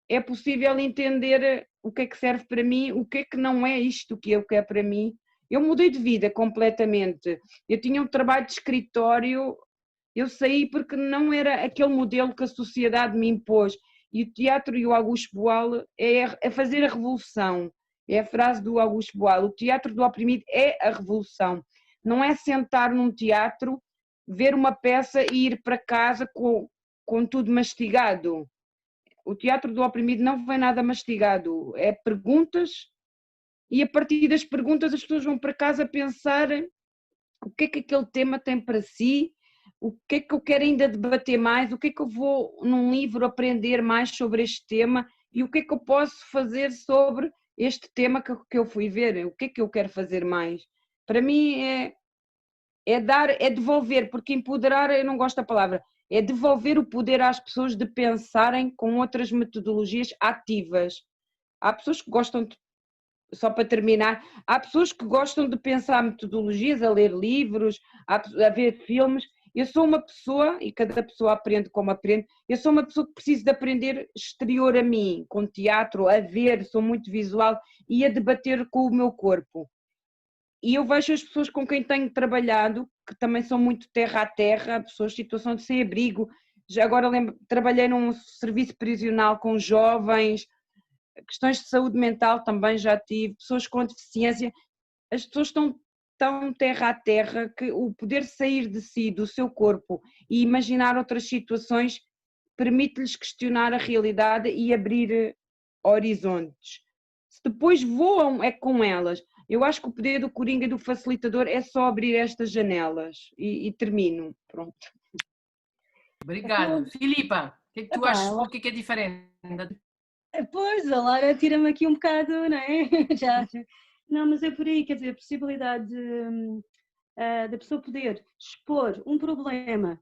é possível entender o que é que serve para mim, o que é que não é isto que eu quero para mim. Eu mudei de vida completamente. Eu tinha um trabalho de escritório, eu saí porque não era aquele modelo que a sociedade me impôs. E o teatro e o Augusto Boal é fazer a revolução. É a frase do Augusto Boal: o teatro do oprimido é a revolução. Não é sentar num teatro, ver uma peça e ir para casa com tudo mastigado. O teatro do oprimido não vem nada mastigado. É perguntas, e a partir das perguntas as pessoas vão para casa pensar o que é que aquele tema tem para si, o que é que eu quero ainda debater mais, o que é que eu vou num livro aprender mais sobre este tema e o que é que eu posso fazer sobre este tema que eu fui ver, o que é que eu quero fazer mais. Para mim é dar, é devolver, porque empoderar, eu não gosto da palavra, é devolver o poder às pessoas de pensarem com outras metodologias ativas. Há pessoas que gostam de, só para terminar, há pessoas que gostam de pensar metodologias, a ler livros, a ver filmes. Eu sou uma pessoa, e cada pessoa aprende como aprende, eu sou uma pessoa que preciso de aprender exterior a mim, com teatro, a ver, sou muito visual e a debater com o meu corpo. E eu vejo as pessoas com quem tenho trabalhado, que também são muito terra a terra, pessoas em situação de sem-abrigo. Já agora trabalhei num serviço prisional com jovens, questões de saúde mental também já tive, pessoas com deficiência. As pessoas estão tão terra a terra que o poder sair de si, do seu corpo e imaginar outras situações permite-lhes questionar a realidade e abrir horizontes. Se depois voam é com elas. Eu acho que o poder do Coringa e do facilitador é só abrir estas janelas e termino. Pronto. Obrigada. Filipa, o que é que tu Epá, achas? O que é diferente? Pois, a Lara tira-me aqui um bocado, não é? Não, mas é por aí, quer dizer, a possibilidade da pessoa poder expor um problema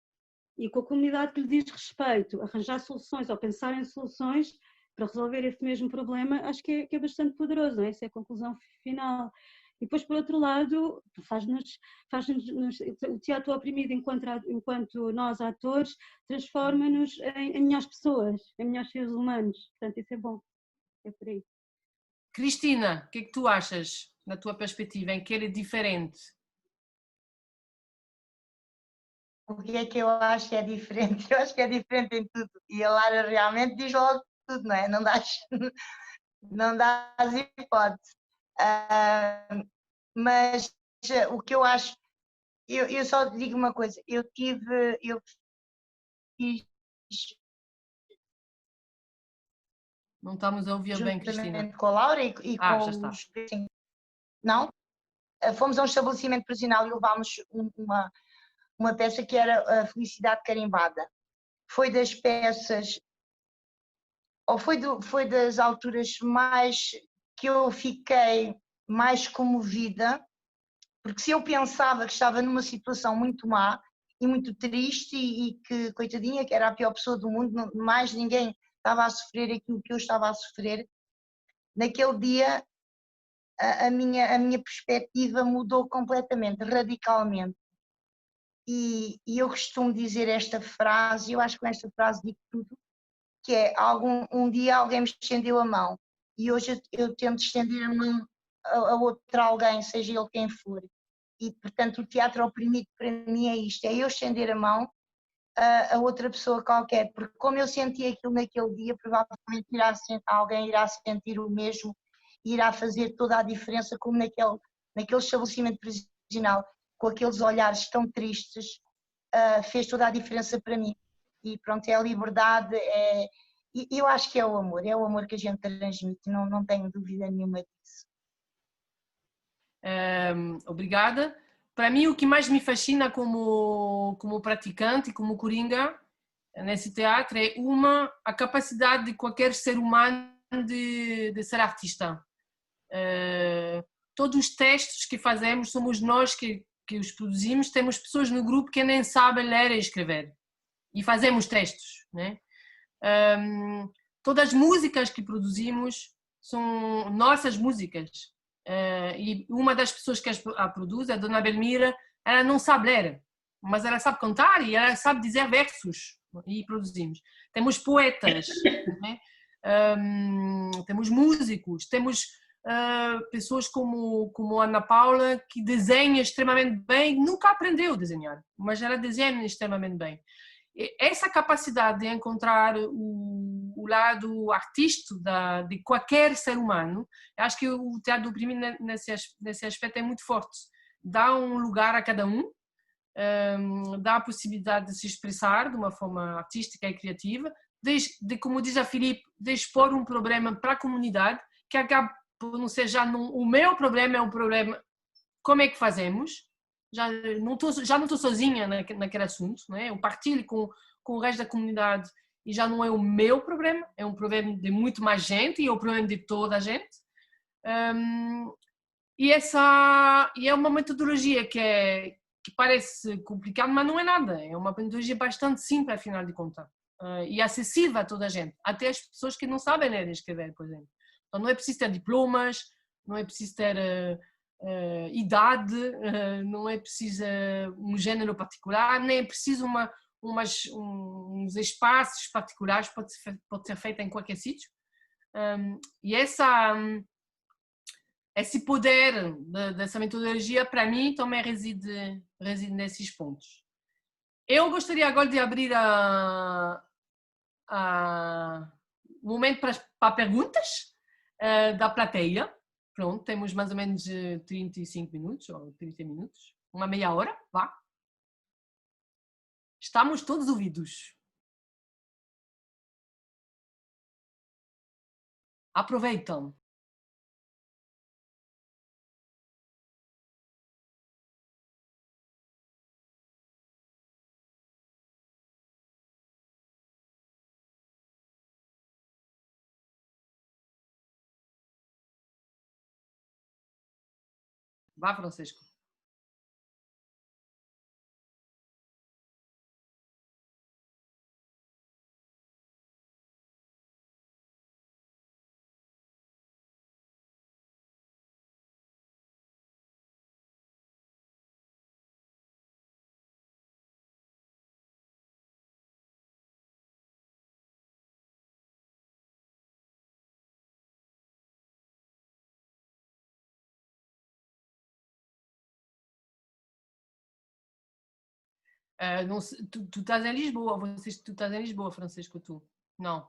e com a comunidade que lhe diz respeito, arranjar soluções ou pensar em soluções para resolver esse mesmo problema, acho que é bastante poderoso, não é? Essa é a conclusão final. E depois, por outro lado, o teatro oprimido enquanto nós, atores, transforma-nos em melhores pessoas, em melhores seres humanos. Portanto, isso é bom. É por aí. Cristina, o que é que tu achas, na tua perspectiva, em que ele é diferente? O que é que eu acho que é diferente? Eu acho que é diferente em tudo. E a Lara realmente diz logo tudo, não é? Não dás hipótese. Mas o que eu acho, eu só digo uma coisa, eu fiz Não estamos a ouvir bem, Cristina. juntamente com a Laura e com já está. os... Não? Fomos a um estabelecimento prisional e levámos uma peça que era a Felicidade Carimbada. Foi das peças, ou foi das alturas mais que eu fiquei mais comovida, porque se eu pensava que estava numa situação muito má e muito triste e que, coitadinha, que era a pior pessoa do mundo, mais ninguém estava a sofrer aquilo que eu estava a sofrer, naquele dia a minha perspectiva mudou completamente, radicalmente. E eu costumo dizer esta frase, eu acho que com esta frase digo tudo, que é, um dia alguém me estendeu a mão e hoje eu tento estender a mão a outro alguém, seja ele quem for. E, portanto, o teatro oprimido para mim é isto, é eu estender a mão a outra pessoa qualquer, porque como eu senti aquilo naquele dia, provavelmente alguém irá sentir o mesmo e irá fazer toda a diferença, como naquele estabelecimento prisional, com aqueles olhares tão tristes, fez toda a diferença para mim. E pronto, é a liberdade, e eu acho que é o amor que a gente transmite, não tenho dúvida nenhuma disso. Obrigada. Para mim, o que mais me fascina como praticante e como coringa nesse teatro é a capacidade de qualquer ser humano de ser artista. Todos os testes que fazemos somos nós que que os produzimos, temos pessoas no grupo que nem sabem ler e escrever. E fazemos textos, né? Todas as músicas que produzimos são nossas músicas. E uma das pessoas que a produz, a Dona Belmira, ela não sabe ler, mas ela sabe cantar e ela sabe dizer versos, e produzimos. Temos poetas, né? Temos músicos, temos pessoas como Ana Paula, que desenha extremamente bem, nunca aprendeu a desenhar, mas ela desenha extremamente bem. Essa capacidade de encontrar o lado artístico de qualquer ser humano, acho que o Teatro do Oprimido nesse aspecto é muito forte. Dá um lugar a cada um, dá a possibilidade de se expressar de uma forma artística e criativa, como diz a Filipe, de expor um problema para a comunidade, que acaba por não ser o meu problema, é um problema, como é que fazemos? Já não estou sozinha naquele assunto, não é? Eu partilho com o resto da comunidade e já não é o meu problema, é um problema de muito mais gente e é o problema de toda a gente. E é uma metodologia que parece complicada, mas não é nada. É uma metodologia bastante simples, afinal de contas, e acessível a toda a gente, até as pessoas que não sabem ler e escrever, por exemplo. Então não é preciso ter diplomas, não é preciso ter idade, não é preciso um género particular, nem é preciso uns espaços particulares, pode ser feito em qualquer sítio. E esse poder dessa metodologia, para mim, também reside nesses pontos. Eu gostaria agora de abrir o momento para perguntas da plateia. Pronto, temos mais ou menos 35 minutos ou 30 minutos, uma meia hora, vá. Estamos todos ouvidos. Aproveitam. Vá, Francisco. Não sei, tu estás em Lisboa, tu estás em Lisboa, Francisco, tu? Não.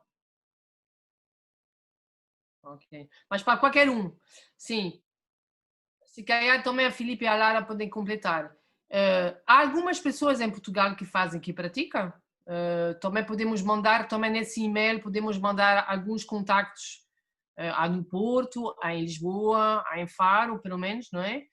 Ok. Mas para qualquer um, sim. Se calhar também a Filipe e a Lara podem completar. Há algumas pessoas em Portugal que fazem, que praticam. Também podemos mandar, também nesse e-mail, podemos mandar alguns contactos. Há no Porto, há em Lisboa, há em Faro, pelo menos, não é?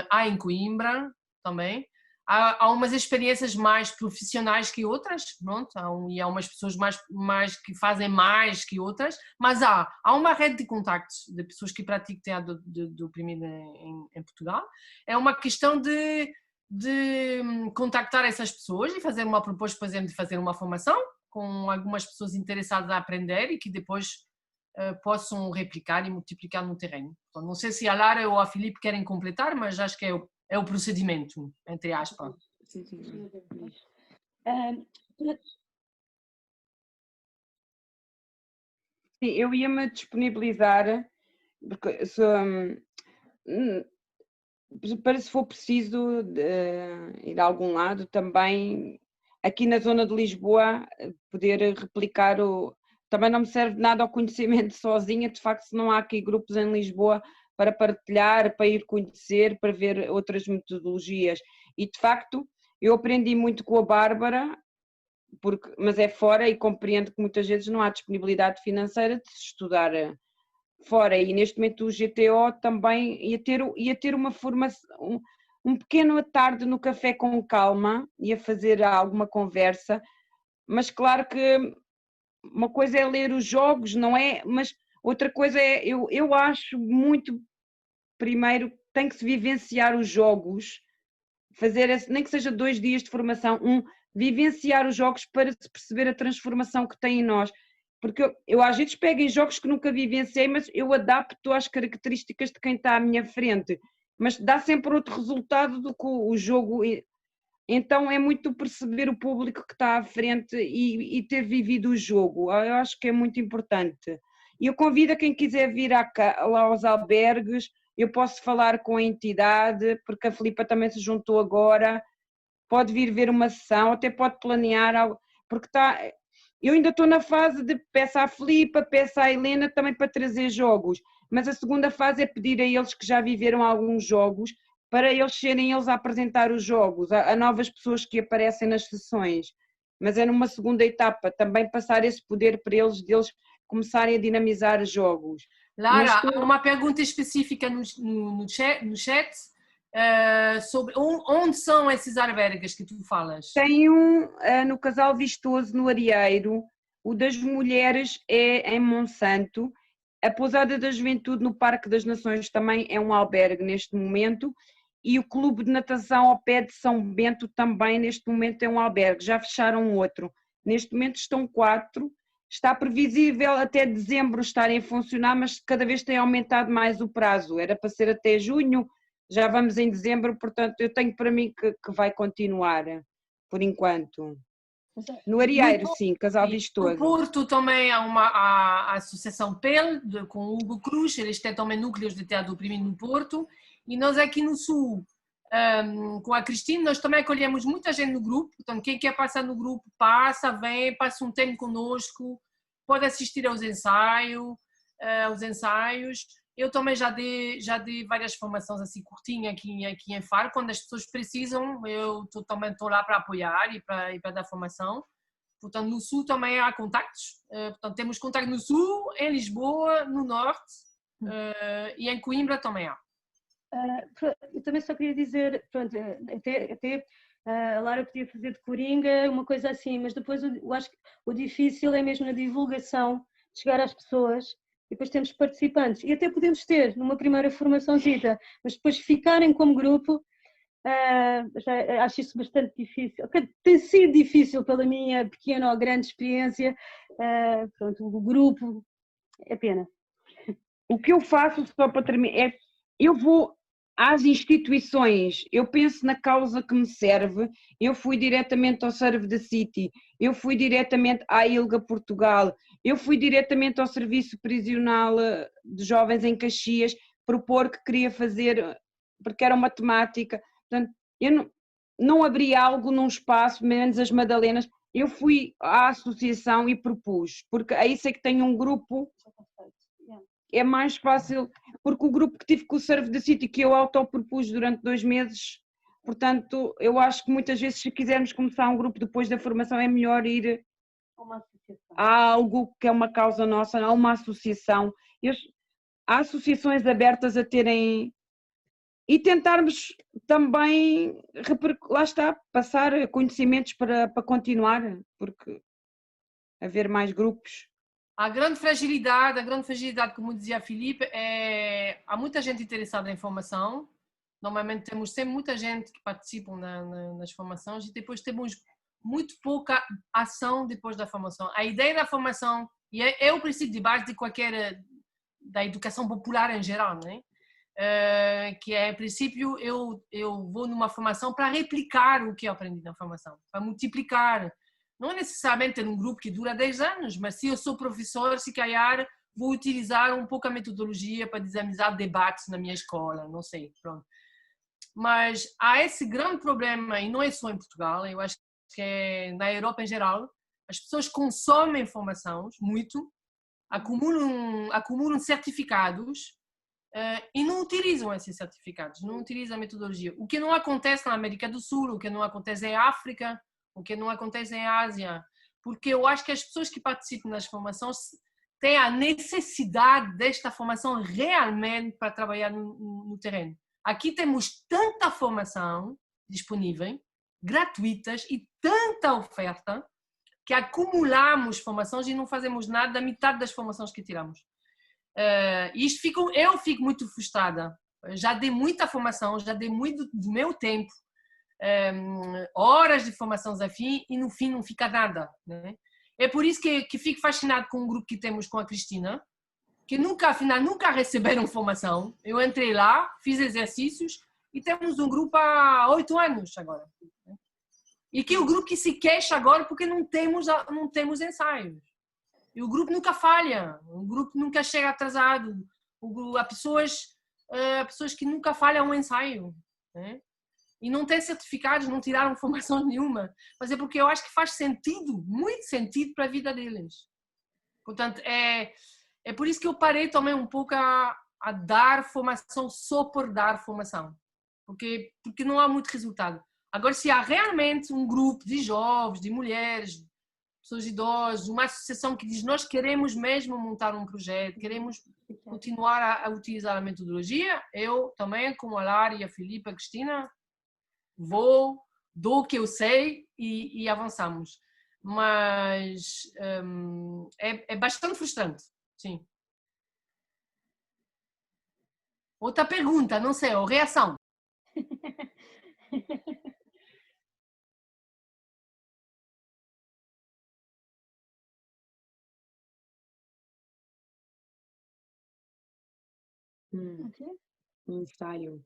Há em Coimbra também. Há umas experiências mais profissionais que outras, pronto, e há umas pessoas mais que fazem mais que outras, mas há uma rede de contactos de pessoas que praticam teatro do oprimido em Portugal. É uma questão de contactar essas pessoas e fazer uma proposta, por exemplo, de fazer uma formação com algumas pessoas interessadas a aprender e que depois possam replicar e multiplicar no terreno. Então, não sei se a Lara ou a Filipe querem completar, mas acho que é o procedimento, entre aspas. Sim. Sim, eu ia-me disponibilizar, porque para se for preciso ir a algum lado também, aqui na zona de Lisboa, poder replicar também não me serve de nada ao conhecimento sozinha, de facto, se não há aqui grupos em Lisboa para partilhar, para ir conhecer, para ver outras metodologias. E de facto, eu aprendi muito com a Bárbara, mas é fora e compreendo que muitas vezes não há disponibilidade financeira de se estudar fora. E neste momento o GTO também ia ter uma formação, um pequeno tarde no café com calma, ia fazer alguma conversa, mas claro que uma coisa é ler os jogos, não é? Mas outra coisa é, eu acho muito, primeiro, tem que se vivenciar os jogos, nem que seja 2 dias de formação, vivenciar os jogos para se perceber a transformação que tem em nós. Porque eu às vezes pego em jogos que nunca vivenciei, mas eu adapto às características de quem está à minha frente. Mas dá sempre outro resultado do que o jogo. Então é muito perceber o público que está à frente e ter vivido o jogo. Eu acho que é muito importante. E eu convido a quem quiser vir lá aos albergues, eu posso falar com a entidade, porque a Filipa também se juntou agora, pode vir ver uma sessão, até pode planear, porque eu ainda estou na fase de peço à Filipa, peço à Helena também para trazer jogos, mas a segunda fase é pedir a eles que já viveram alguns jogos, para eles serem eles a apresentar os jogos, a novas pessoas que aparecem nas sessões, mas é numa segunda etapa, também passar esse poder para eles, deles começarem a dinamizar jogos. Lara, há uma pergunta específica no chat sobre onde são esses albergues que tu falas? Tem no Casal Vistoso, no Arieiro, o das mulheres é em Monsanto, a Pousada da Juventude no Parque das Nações também é um albergue neste momento, e o Clube de Natação ao pé de São Bento também neste momento é um albergue, já fecharam outro. Neste momento estão 4, está previsível até dezembro estarem a funcionar, mas cada vez tem aumentado mais o prazo, era para ser até junho, já vamos em dezembro, portanto eu tenho para mim que vai continuar, por enquanto. No Arieiro, sim, Casal Vistoso. No Porto também há a Associação PEL, com o Hugo Cruz, eles têm também núcleos de teatro oprimido no Porto, e nós aqui no Sul, com a Cristina, nós também acolhemos muita gente no grupo, então quem quer passar no grupo passa, vem, passa um tempo conosco, pode assistir aos ensaios. Eu também já dei várias formações assim curtinhas aqui em Faro, quando as pessoas precisam, eu também estou lá para apoiar e para dar formação. Portanto, no Sul também há contactos, portanto, temos contacto no Sul, em Lisboa, no Norte e em Coimbra também há. Eu também só queria dizer, pronto, até a Lara podia fazer de coringa, uma coisa assim, mas depois eu acho que o difícil é mesmo na divulgação, chegar às pessoas, e depois temos participantes, e até podemos ter numa primeira formaçãozita, mas depois ficarem como grupo, já acho isso bastante difícil. Tem sido difícil pela minha pequena ou grande experiência, pronto, o grupo, é pena. O que eu faço, só para terminar, eu vou às instituições, eu penso na causa que me serve, eu fui diretamente ao Serve the City, eu fui diretamente à ILGA Portugal, eu fui diretamente ao Serviço Prisional de Jovens em Caxias, propor que queria fazer, porque era uma temática, portanto, eu não abri algo num espaço, menos as Madalenas, eu fui à associação e propus, porque aí sei que tenho um grupo, é mais fácil, porque o grupo que tive com o Serve the City, que eu autopropus durante 2 meses, portanto, eu acho que muitas vezes se quisermos começar um grupo depois da formação é melhor ir a algo que é uma causa nossa, a uma associação. Há associações abertas a terem e tentarmos também, lá está, passar conhecimentos para continuar, porque haver mais grupos. A grande fragilidade, como dizia a Filipe, há muita gente interessada em formação. Normalmente temos sempre muita gente que participa nas formações e depois temos muito pouca ação depois da formação. A ideia da formação, e é o princípio de base de da educação popular em geral, né? Que é, em princípio, eu vou numa formação para replicar o que eu aprendi na formação, para multiplicar. Não é necessariamente ter um grupo que dura 10 anos, mas se eu sou professor, se calhar vou utilizar um pouco a metodologia para dinamizar debates na minha escola, não sei, pronto. Mas há esse grande problema, e não é só em Portugal, eu acho que é na Europa em geral, as pessoas consomem informações muito, acumulam certificados e não utilizam esses certificados, não utilizam a metodologia. O que não acontece na América do Sul, o que não acontece em África, o que não acontece em Ásia, porque eu acho que as pessoas que participam das formações têm a necessidade desta formação realmente para trabalhar no terreno. Aqui temos tanta formação disponível, gratuitas e tanta oferta, que acumulamos formações e não fazemos nada da metade das formações que tiramos. Eu fico muito frustrada, já dei muita formação, já dei muito do meu tempo, horas de formação afim e no fim não fica nada, né? É por isso que fico fascinado com o grupo que temos com a Cristina, que afinal nunca receberam formação. Eu entrei lá, fiz exercícios e temos um grupo há 8 anos agora. E que é o grupo que se queixa agora porque não temos ensaios. E o grupo nunca falha, o grupo nunca chega atrasado. Há pessoas que nunca falham um ensaio, né? E não têm certificados, não tiraram formação nenhuma. Mas é porque eu acho que faz sentido, muito sentido para a vida deles. Portanto, é por isso que eu parei também um pouco a dar formação só por dar formação. Porque não há muito resultado. Agora, se há realmente um grupo de jovens, de mulheres, pessoas idosas, uma associação que diz nós queremos mesmo montar um projeto, queremos continuar a utilizar a metodologia, eu também, como a Lara, a Filipe, a Cristina, dou o que eu sei e avançamos. Mas é bastante frustrante, sim. Outra pergunta, não sei, ou reação. Ensaio.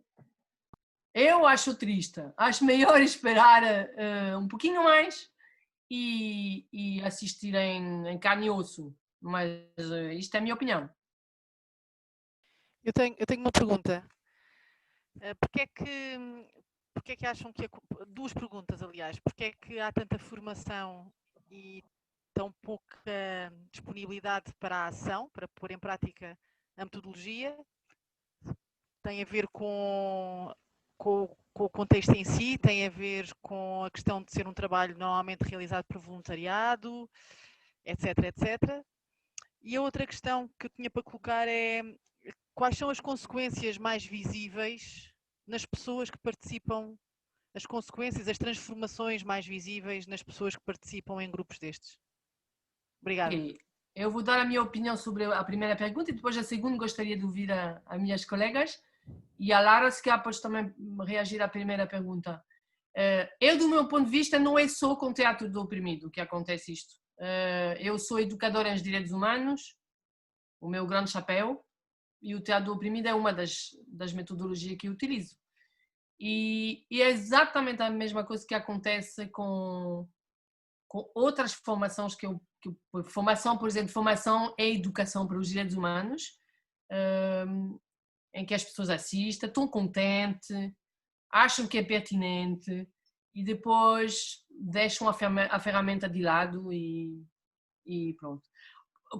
Eu acho triste. Acho melhor esperar um pouquinho mais e assistir em carne e osso. Mas isto é a minha opinião. Eu tenho uma pergunta. Porquê é que acham que... Duas perguntas, aliás. Porquê é que há tanta formação e tão pouca disponibilidade para a ação, para pôr em prática a metodologia? Tem a ver com o contexto em si, tem a ver com a questão de ser um trabalho normalmente realizado por voluntariado, etc, etc. E a outra questão que eu tinha para colocar é quais são as consequências mais visíveis nas pessoas que participam, as consequências, as transformações mais visíveis nas pessoas que participam em grupos destes? Obrigada. Okay. Eu vou dar a minha opinião sobre a primeira pergunta e depois a segunda gostaria de ouvir as minhas colegas. E a Lara, se calhar, pode também reagir à primeira pergunta. Eu, do meu ponto de vista, não é só com o teatro do oprimido que acontece isto. Eu sou educadora em direitos humanos, o meu grande chapéu, e o teatro do oprimido é uma das metodologias que eu utilizo. E é exatamente a mesma coisa que acontece com outras formações formação, por exemplo, formação em educação para os direitos humanos, em que as pessoas assistem, estão contentes, acham que é pertinente e depois deixam a ferramenta de lado e pronto.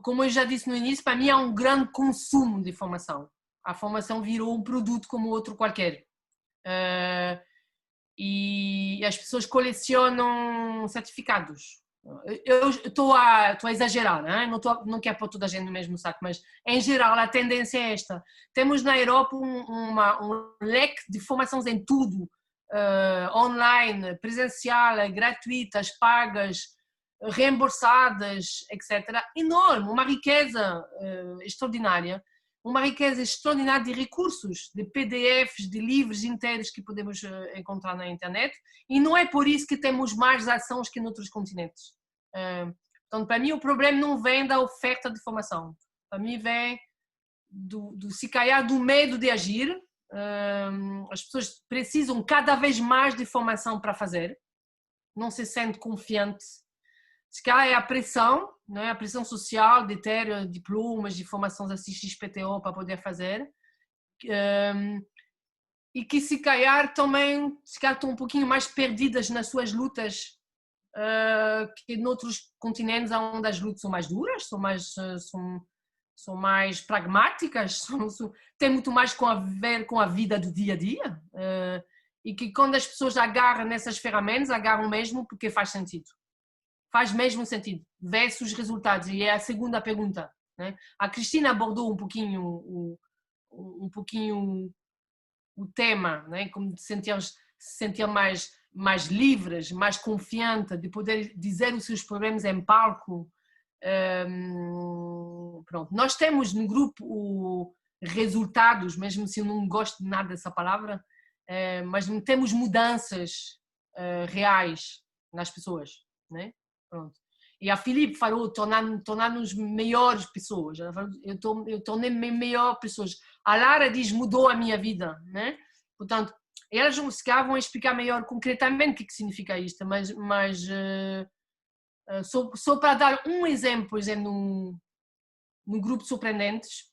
Como eu já disse no início, para mim há um grande consumo de formação. A formação virou um produto como outro qualquer. E as pessoas colecionam certificados. Eu estou a exagerar, né? Não quero pôr toda a gente no mesmo saco, mas em geral a tendência é esta. Temos na Europa um leque de formações em tudo, online, presencial, gratuitas, pagas, reembolsadas, etc. Enorme, uma riqueza extraordinária. Uma riqueza extraordinária de recursos, de PDFs, de livros inteiros que podemos encontrar na internet, e não é por isso que temos mais ações que noutros continentes. Então, para mim, o problema não vem da oferta de formação. Para mim, vem se calhar, do medo de agir. As pessoas precisam cada vez mais de formação para fazer, não se sentem confiantes. Se calhar é a pressão, não é? A pressão social de ter diplomas de formações assim XPTO para poder fazer, e que se calhar também estão um pouquinho mais perdidas nas suas lutas, que noutros continentes onde as lutas são mais duras, são mais pragmáticas, têm muito mais a ver com a vida do dia a dia, e que quando as pessoas agarram nessas ferramentas, agarram mesmo porque faz sentido. Faz mesmo sentido, vê-se os resultados, e é a segunda pergunta, né? A Cristina abordou um pouquinho o tema, né? Como se sentir mais livres, mais confiante, de poder dizer os seus problemas em palco. Pronto. Nós temos no grupo resultados, mesmo se eu não gosto de nada dessa palavra, mas não temos mudanças reais nas pessoas, né? Pronto. E a Filipe falou tornar-nos melhores pessoas. Eu tornei-me melhor pessoas. A Lara diz mudou a minha vida, né? Portanto, elas se calhar vão explicar melhor concretamente o que significa isto, mas só para dar um exemplo, por exemplo, no grupo Surpreendentes,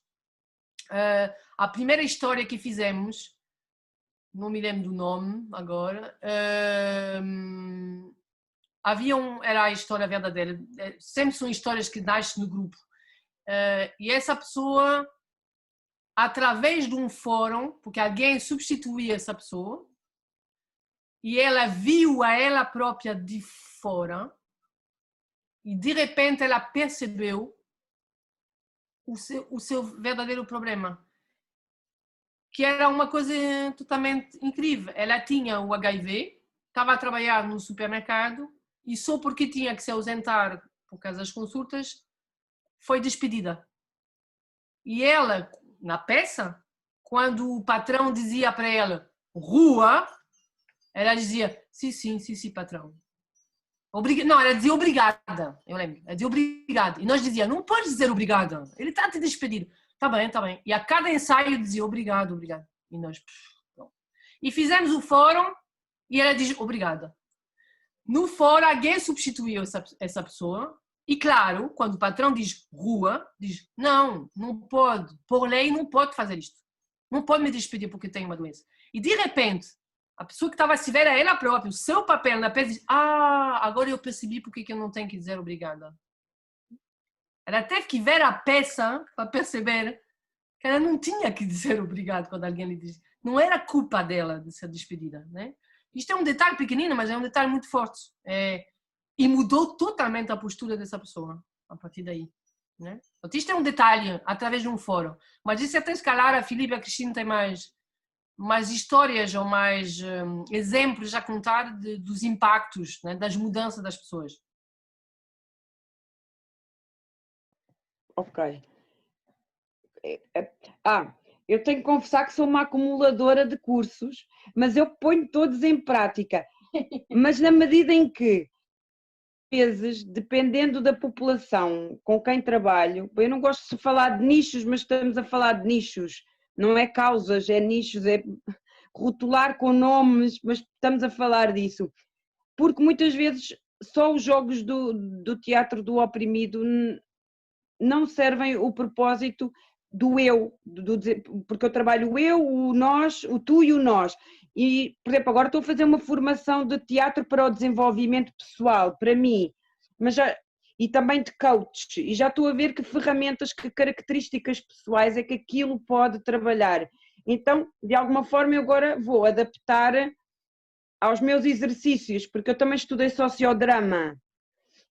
a primeira história que fizemos, não me lembro do nome agora, era a história verdadeira, sempre são histórias que nascem no grupo, e essa pessoa, através de um fórum, porque alguém substituía essa pessoa, e ela viu a ela própria de fora, e de repente ela percebeu o seu verdadeiro problema, que era uma coisa totalmente incrível. Ela tinha o HIV, estava a trabalhar no supermercado e só porque tinha que se ausentar por causa das consultas, foi despedida. E ela, na peça, quando o patrão dizia para ela rua, ela dizia sim, patrão. Não, ela dizia obrigada, eu lembro. Ela dizia obrigada. E nós dizíamos, não pode dizer obrigada, ele está a te despedir. Tá bem. E a cada ensaio dizia obrigado. E nós, não. E fizemos o fórum e ela diz obrigada. No fórum, alguém substituiu essa pessoa. E claro, quando o patrão diz rua, diz não pode. Por lei, não pode fazer isto. Não pode me despedir porque tenho uma doença. E de repente, a pessoa que estava a se ver a ela própria, o seu papel na peça, diz, agora eu percebi porque eu não tenho que dizer obrigada. Ela teve que ver a peça para perceber que ela não tinha que dizer obrigado quando alguém lhe diz. Não era culpa dela de ser despedida, né? Isto é um detalhe pequenino, mas é um detalhe muito forte. E mudou totalmente a postura dessa pessoa a partir daí. Né? Então, isto é um detalhe através de um fórum. Mas isso até se calhar a Filipe e a Cristina têm mais histórias ou mais exemplos a contar dos impactos, né? Das mudanças das pessoas. Ok. Eu tenho que confessar que sou uma acumuladora de cursos, mas eu ponho todos em prática. Mas na medida em que, às vezes, dependendo da população com quem trabalho, eu não gosto de falar de nichos, mas estamos a falar de nichos, não é causas, é nichos, é rotular com nomes, mas estamos a falar disso. Porque muitas vezes só os jogos do teatro do oprimido não servem o propósito do eu, porque eu trabalho o eu, o nós, o tu e o nós. E, por exemplo, agora estou a fazer uma formação de teatro para o desenvolvimento pessoal, para mim, e também de coach, e já estou a ver que ferramentas, que características pessoais é que aquilo pode trabalhar. Então, de alguma forma, eu agora vou adaptar aos meus exercícios, porque eu também estudei sociodrama.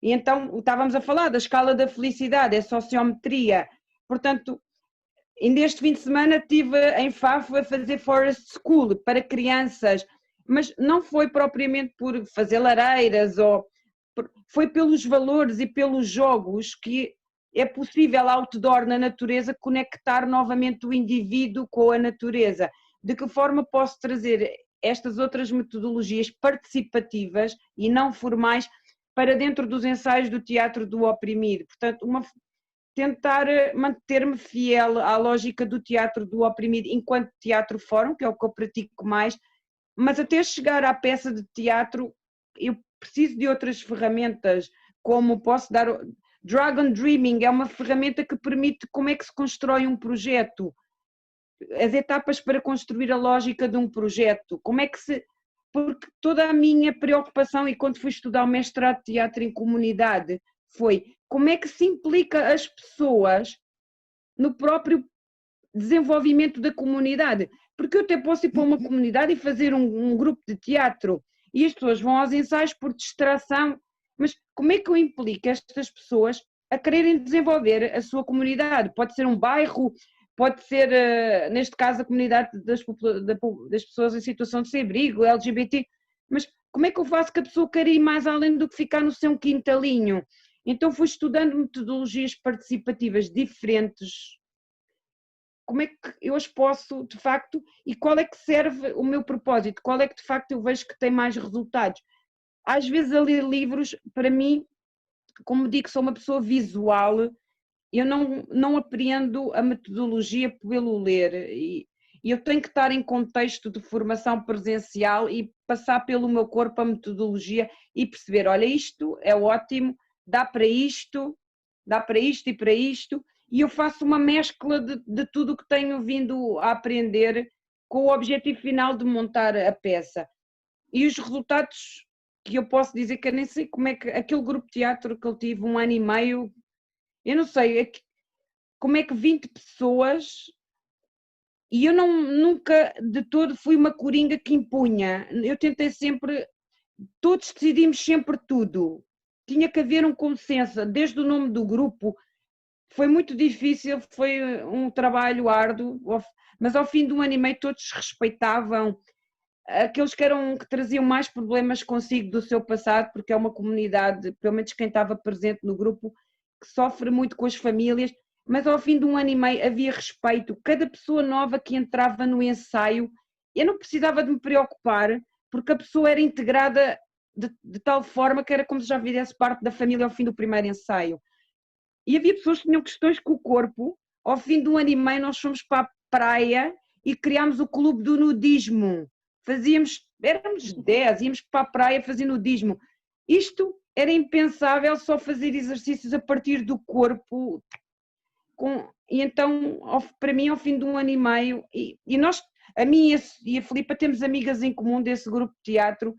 E então, estávamos a falar da escala da felicidade, é sociometria. Portanto, ainda este fim de semana estive em Fafo a fazer Forest School para crianças, mas não foi propriamente por fazer lareiras, foi pelos valores e pelos jogos que é possível outdoor na natureza conectar novamente o indivíduo com a natureza. De que forma posso trazer estas outras metodologias participativas e não formais para dentro dos ensaios do teatro do oprimido? Portanto, tentar manter-me fiel à lógica do teatro do oprimido enquanto teatro fórum, que é o que eu pratico mais, mas até chegar à peça de teatro eu preciso de outras ferramentas, como posso dar... Dragon Dreaming é uma ferramenta que permite como é que se constrói um projeto, as etapas para construir a lógica de um projeto, como é que se... Porque toda a minha preocupação, e quando fui estudar o mestrado de teatro em comunidade, foi como é que se implica as pessoas no próprio desenvolvimento da comunidade. Porque eu até posso ir para uma comunidade e fazer um grupo de teatro e as pessoas vão aos ensaios por distração, mas como é que eu implico estas pessoas a quererem desenvolver a sua comunidade? Pode ser um bairro, pode ser, neste caso, a comunidade das pessoas em situação de sem-abrigo, LGBT, mas como é que eu faço que a pessoa queira ir mais além do que ficar no seu quintalinho? Então fui estudando metodologias participativas diferentes, como é que eu as posso, de facto, e qual é que serve o meu propósito, qual é que de facto eu vejo que tem mais resultados. Às vezes a ler livros, para mim, como digo, sou uma pessoa visual, eu não apreendo a metodologia pelo ler, e eu tenho que estar em contexto de formação presencial e passar pelo meu corpo a metodologia e perceber, olha, isto é ótimo, dá para isto e para isto, e eu faço uma mescla de tudo o que tenho vindo a aprender com o objetivo final de montar a peça. E os resultados que eu posso dizer, que eu nem sei como é que aquele grupo de teatro que eu tive 1 ano e meio, eu não sei como é que 20 pessoas, e eu nunca de todo fui uma coringa que impunha, eu tentei sempre, todos decidimos sempre tudo, tinha que haver um consenso, desde o nome do grupo. Foi muito difícil, foi um trabalho árduo, mas ao fim de 1 ano e meio todos se respeitavam, aqueles que traziam mais problemas consigo do seu passado, porque é uma comunidade, pelo menos quem estava presente no grupo, que sofre muito com as famílias, mas ao fim de 1 ano e meio havia respeito, cada pessoa nova que entrava no ensaio, eu não precisava de me preocupar, porque a pessoa era integrada de tal forma que era como se já fizesse parte da família ao fim do primeiro ensaio. E havia pessoas que tinham questões com o corpo. Ao fim de 1 ano e meio nós fomos para a praia e criámos o clube do nudismo. Éramos 10, íamos para a praia fazer nudismo. Isto era impensável, só fazer exercícios a partir do corpo. E então, para mim, ao fim de 1 ano e meio, e nós, a mim e a Filipa, temos amigas em comum desse grupo de teatro.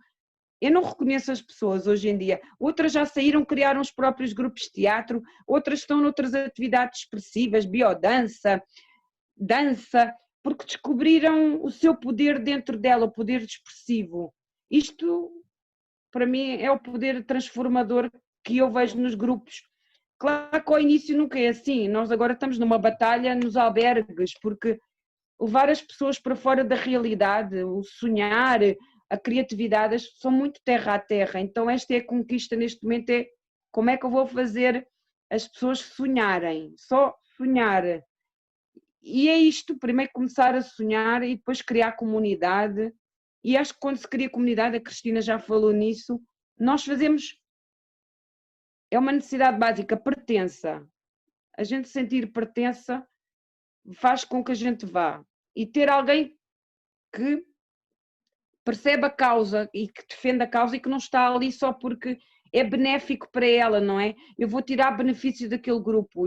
Eu não reconheço as pessoas hoje em dia. Outras já saíram, criaram os próprios grupos de teatro, outras estão noutras atividades expressivas, biodança, dança, porque descobriram o seu poder dentro dela, o poder expressivo. Isto, para mim, é o poder transformador que eu vejo nos grupos. Claro que ao início nunca é assim, nós agora estamos numa batalha nos albergues, porque levar as pessoas para fora da realidade, o sonhar, a criatividade, são muito terra a terra, então esta é a conquista neste momento, é como é que eu vou fazer as pessoas sonharem, só sonhar. E é isto, primeiro começar a sonhar e depois criar comunidade, e acho que quando se cria comunidade, a Cristina já falou nisso, nós fazemos, é uma necessidade básica, pertença. A gente sentir pertença faz com que a gente vá. E ter alguém que percebe a causa e que defende a causa e que não está ali só porque é benéfico para ela, não é? Eu vou tirar benefício daquele grupo.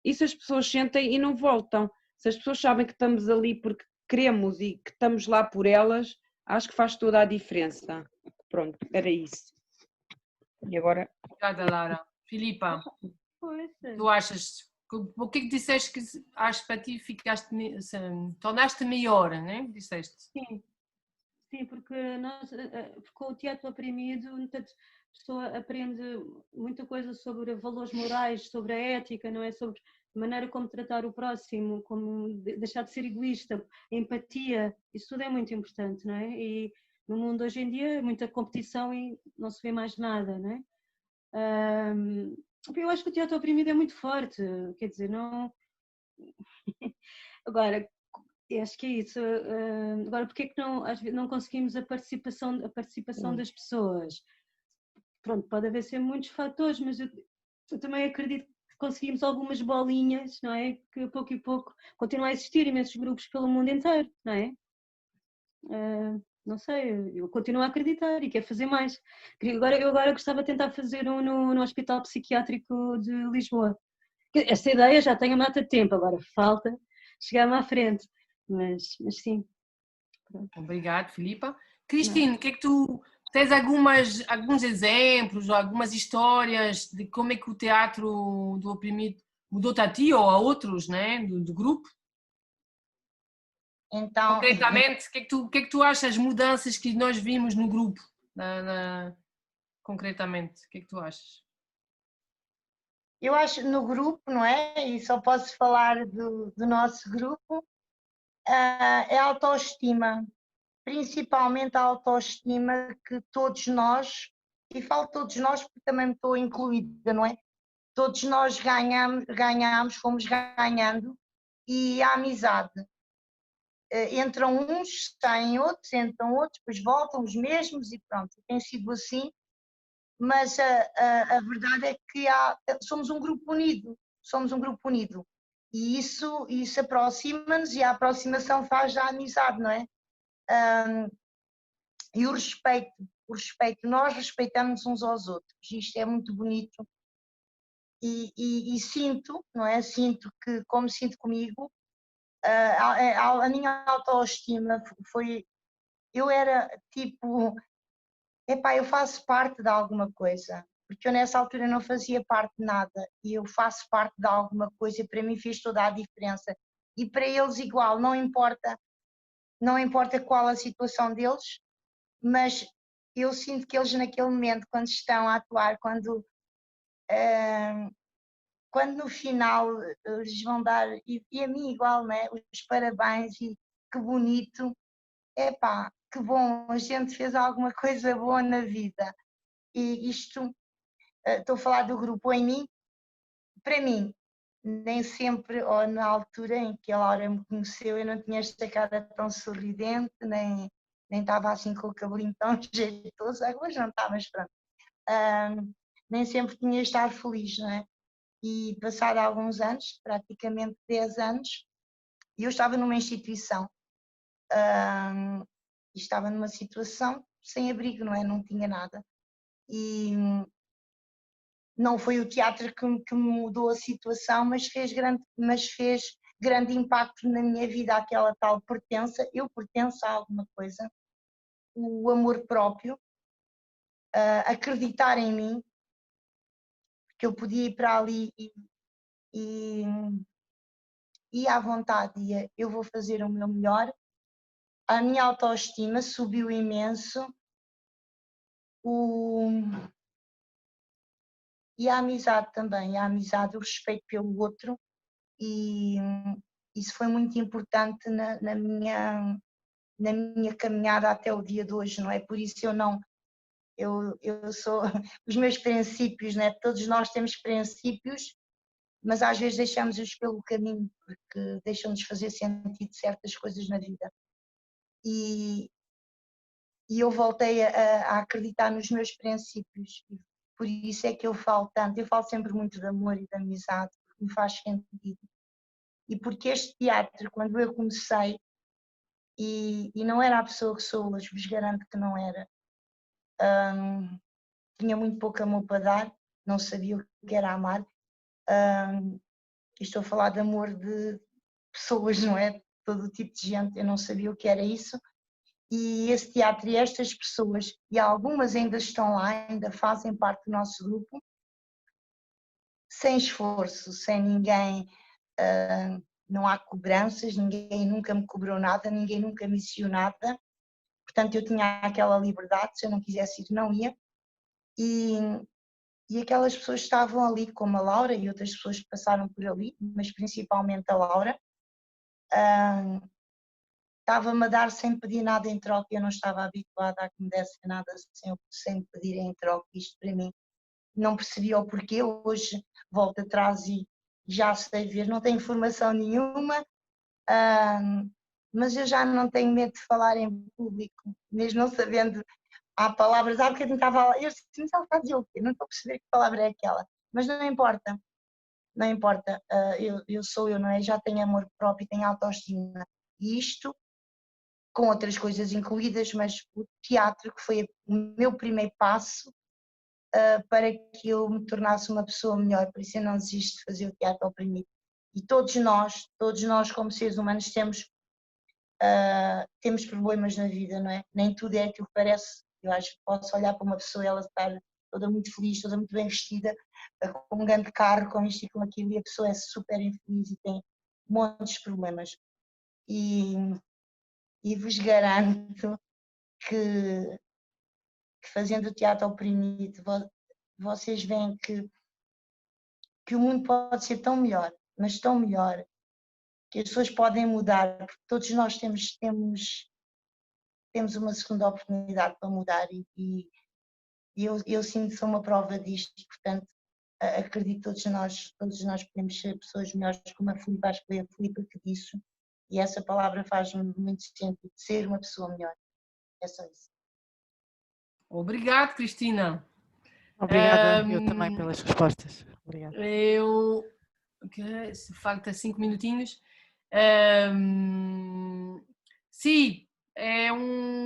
Isso as pessoas sentem e não voltam. Se as pessoas sabem que estamos ali porque queremos e que estamos lá por elas, acho que faz toda a diferença. Pronto, era isso. E agora? Obrigada, Lara. Filipa, tu achas, o que é que disseste que acho para ti tornaste melhor, né? Disseste? Sim, porque com o teatro oprimido, a pessoa aprende muita coisa sobre valores morais, sobre a ética, não é? Sobre a maneira como tratar o próximo, como deixar de ser egoísta, a empatia, isso tudo é muito importante, não é? E no mundo hoje em dia é muita competição e não se vê mais nada, não é? Eu acho que o teatro oprimido é muito forte, quer dizer, não... Agora, eu acho que é isso. Agora, porque é que não conseguimos a participação das pessoas? Pronto, pode haver sempre muitos fatores, mas eu também acredito que conseguimos algumas bolinhas, não é? Que pouco e pouco continuam a existir imensos grupos pelo mundo inteiro, não é? Não sei, eu continuo a acreditar e quero fazer mais. Eu agora gostava de tentar fazer um no Hospital Psiquiátrico de Lisboa. Essa ideia já tenho uma data de tempo, agora falta chegar-me à frente. Mas sim. Pronto. Obrigado, Filipa. Cristina, o que é que tu tens alguns exemplos ou algumas histórias de como é que o teatro do oprimido mudou-te a ti ou a outros, né, do grupo? Então, concretamente, o que é que tu achas, mudanças que nós vimos no grupo? Concretamente, o que é que tu achas? eu acho no grupo, não é? E só posso falar do nosso grupo, é a autoestima, principalmente a autoestima que todos nós, e falo todos nós porque também me estou incluída, não é? Todos nós ganhamos, fomos ganhando e a amizade. Entram uns, saem outros, entram outros, depois voltam os mesmos e pronto, tem sido assim, mas a verdade é que somos um grupo unido, e isso aproxima-nos, e a aproximação faz a amizade, não é? E o respeito, nós respeitamos uns aos outros, isto é muito bonito, e sinto, não é? Sinto que, como sinto comigo, a minha autoestima foi, eu era tipo, epá, eu faço parte de alguma coisa, porque eu nessa altura não fazia parte de nada, e eu faço parte de alguma coisa, e para mim fez toda a diferença, e para eles igual, não importa qual a situação deles, mas eu sinto que eles naquele momento, quando estão a atuar, quando no final lhes vão dar, e a mim igual, né, os parabéns, e que bonito, epá, que bom, a gente fez alguma coisa boa na vida. E isto, estou a falar do grupo em mim, para mim, nem sempre, ou na altura em que a Laura me conheceu, eu não tinha esta cara tão sorridente, nem estava assim com o cabelinho tão jeitoso, agora não está, mas pronto. Nem sempre tinha de estar feliz, não é? E passado alguns anos, praticamente 10 anos, eu estava numa instituição, estava numa situação sem abrigo, não é? Não tinha nada. E não foi o teatro que me mudou a situação, mas fez grande impacto na minha vida, aquela tal pertença, eu pertenço a alguma coisa, o amor próprio, acreditar em mim, que eu podia ir para ali e à vontade, eu vou fazer o meu melhor. A minha autoestima subiu imenso, e a amizade também, o respeito pelo outro, e isso foi muito importante na minha caminhada até o dia de hoje, não é? Por isso eu sou, os meus princípios, não é? Todos nós temos princípios, mas às vezes deixamos-os pelo caminho, porque deixam-nos fazer sentido certas coisas na vida. E eu voltei a acreditar nos meus princípios, por isso é que eu falo tanto, eu falo sempre muito de amor e de amizade, porque me faz sentido. E porque este teatro, quando eu comecei, e não era a pessoa que sou hoje, vos garanto que não era, tinha muito pouco amor para dar, não sabia o que era amar, estou a falar de amor de pessoas, não é? Todo tipo de gente, eu não sabia o que era isso, e esse teatro e estas pessoas, e algumas ainda estão lá, ainda fazem parte do nosso grupo, sem esforço, sem ninguém, não há cobranças, ninguém nunca me cobrou nada, ninguém nunca me exigiu nada, portanto eu tinha aquela liberdade, se eu não quisesse ir não ia, e aquelas pessoas estavam ali, como a Laura e outras pessoas que passaram por ali, mas principalmente a Laura, estava-me a dar sem pedir nada em troca, eu não estava habituada a que me dessem nada sem pedir em troca, isto para mim não percebia o porquê, hoje volto atrás e já sei ver, não tenho informação nenhuma, mas eu já não tenho medo de falar em público, mesmo não sabendo, há palavras, há bocadinho estava lá, eu disse, mas ela está a dizer o quê? Não estou a perceber que palavra é aquela, mas não importa, eu sou eu, não é? Já tenho amor próprio, tenho autoestima, e isto com outras coisas incluídas, mas o teatro que foi o meu primeiro passo para que eu me tornasse uma pessoa melhor, por isso eu não desisto de fazer o teatro oprimido. E todos nós como seres humanos temos problemas na vida, não é? Nem tudo é aquilo que parece. Eu acho que posso olhar para uma pessoa e ela estar toda muito feliz, toda muito bem vestida, com um grande carro, com isto e com aquilo, e a pessoa é super infeliz e tem montes de problemas. E vos garanto que fazendo o teatro oprimido, vocês veem que o mundo pode ser tão melhor, mas tão melhor, que as pessoas podem mudar, porque todos nós temos uma segunda oportunidade para mudar, e eu sinto que sou uma prova disto, portanto, acredito que todos nós podemos ser pessoas melhores, como a Filipe, acho que foi a Filipe que disse, e essa palavra faz-me muito sentido, ser uma pessoa melhor. É só isso. Obrigado, Cristina. Obrigada, eu também, pelas respostas. Obrigada. Falta 5 minutinhos. Sim,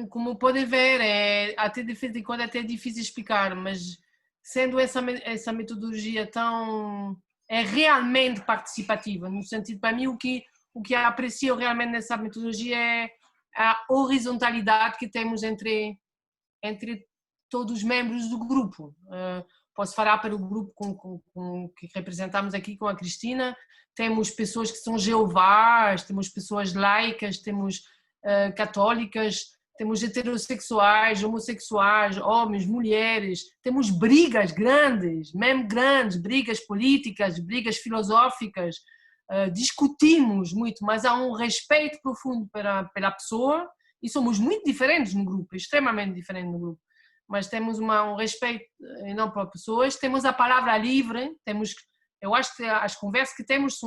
como podem ver, até de vez em quando até é difícil explicar, mas sendo essa metodologia é realmente participativa, no sentido, para mim, o que aprecio realmente nessa metodologia é a horizontalidade que temos entre todos os membros do grupo. Posso falar para o grupo que representamos aqui com a Cristina, temos pessoas que são jeovás, temos pessoas laicas, temos católicas, temos heterossexuais, homossexuais, homens, mulheres, temos brigas grandes, mesmo grandes, brigas políticas, brigas filosóficas, discutimos muito, mas há um respeito profundo pela pessoa e somos muito diferentes no grupo, extremamente diferentes no grupo. Mas temos um respeito enorme para pessoas, temos a palavra livre, eu acho que as conversas que temos,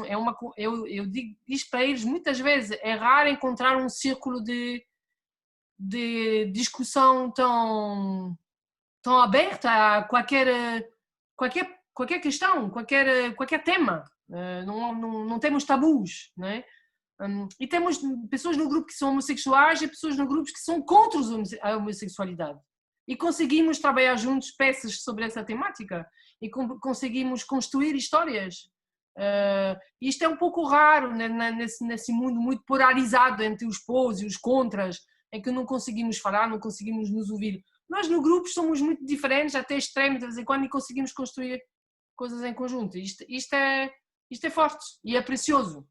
eu digo para eles muitas vezes, é raro encontrar um círculo de discussão tão aberta a qualquer questão, qualquer tema, não temos tabus, né? E temos pessoas no grupo que são homossexuais e pessoas no grupo que são contra a homossexualidade. E conseguimos trabalhar juntos peças sobre essa temática e conseguimos construir histórias. Isto é um pouco raro, né, nesse mundo muito polarizado entre os pós e os contras, em que não conseguimos falar, não conseguimos nos ouvir. Nós no grupo somos muito diferentes, até extremos de vez em quando, e conseguimos construir coisas em conjunto. Isto é forte e é precioso.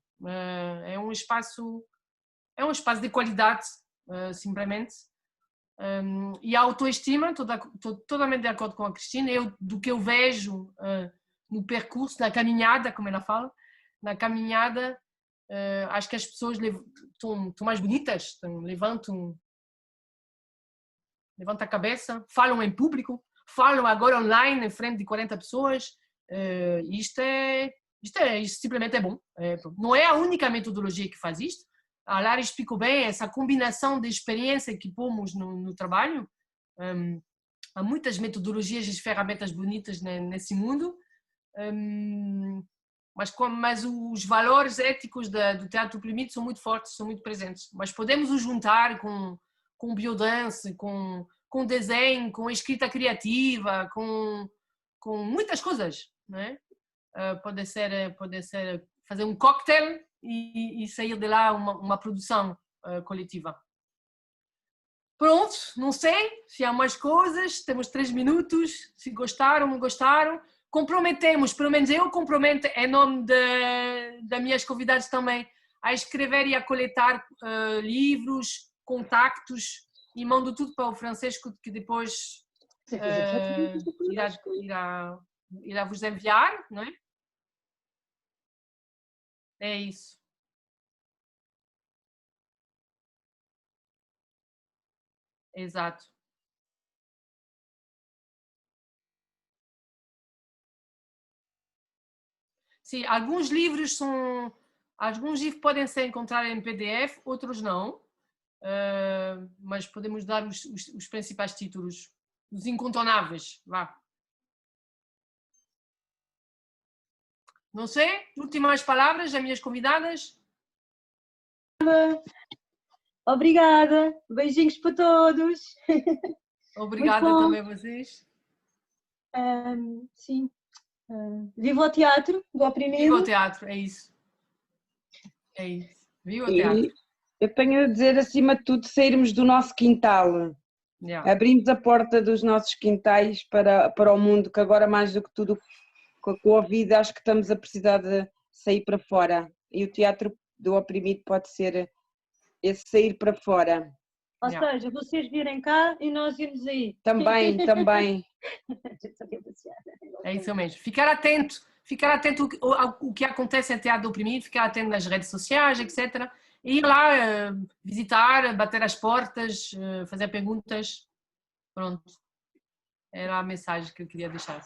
É um espaço de qualidade, simplesmente. E a autoestima, estou totalmente de acordo com a Cristina, do que eu vejo no percurso, na caminhada, como ela fala, na caminhada, acho que as pessoas estão mais bonitas, levantam a cabeça, falam em público, falam agora online em frente de 40 pessoas, isto simplesmente é bom. Não é a única metodologia que faz isto. A Lara explicou bem essa combinação de experiência que pomos no trabalho. Há muitas metodologias e ferramentas bonitas nesse mundo, mas os valores éticos do Teatro Oprimido são muito fortes, são muito presentes. Mas podemos os juntar com biodance, com desenho, com escrita criativa, com muitas coisas, né? Pode ser fazer um cocktail e sair de lá uma produção coletiva. Pronto, não sei se há mais coisas, temos 3 minutos, se gostaram, não gostaram. Comprometemos, pelo menos eu comprometo em nome das minhas convidadas também, a escrever e a coletar livros, contactos, e mando tudo para o Francisco, que depois irá vos enviar, não é? É isso. Exato. Sim, alguns livros podem ser encontrados em PDF, outros não, mas podemos dar os principais títulos, os incontornáveis, vá. Não sei, últimas palavras das minhas convidadas? Obrigada, beijinhos para todos. Obrigada também a vocês. Sim. Viva o teatro do Oprimido. Viva o teatro, é isso. É isso. Viva o teatro. Eu tenho a dizer, acima de tudo, sairmos do nosso quintal. Yeah. Abrimos a porta dos nossos quintais para o mundo, que agora mais do que tudo, com a vida, acho que estamos a precisar de sair para fora. E o teatro do Oprimido pode ser esse sair para fora. Ou seja, vocês virem cá e nós irmos aí. Também. É isso mesmo. Ficar atento ao que acontece em Teatro do Oprimido, ficar atento nas redes sociais, etc. E ir lá visitar, bater as portas, fazer perguntas. Pronto. Era a mensagem que eu queria deixar.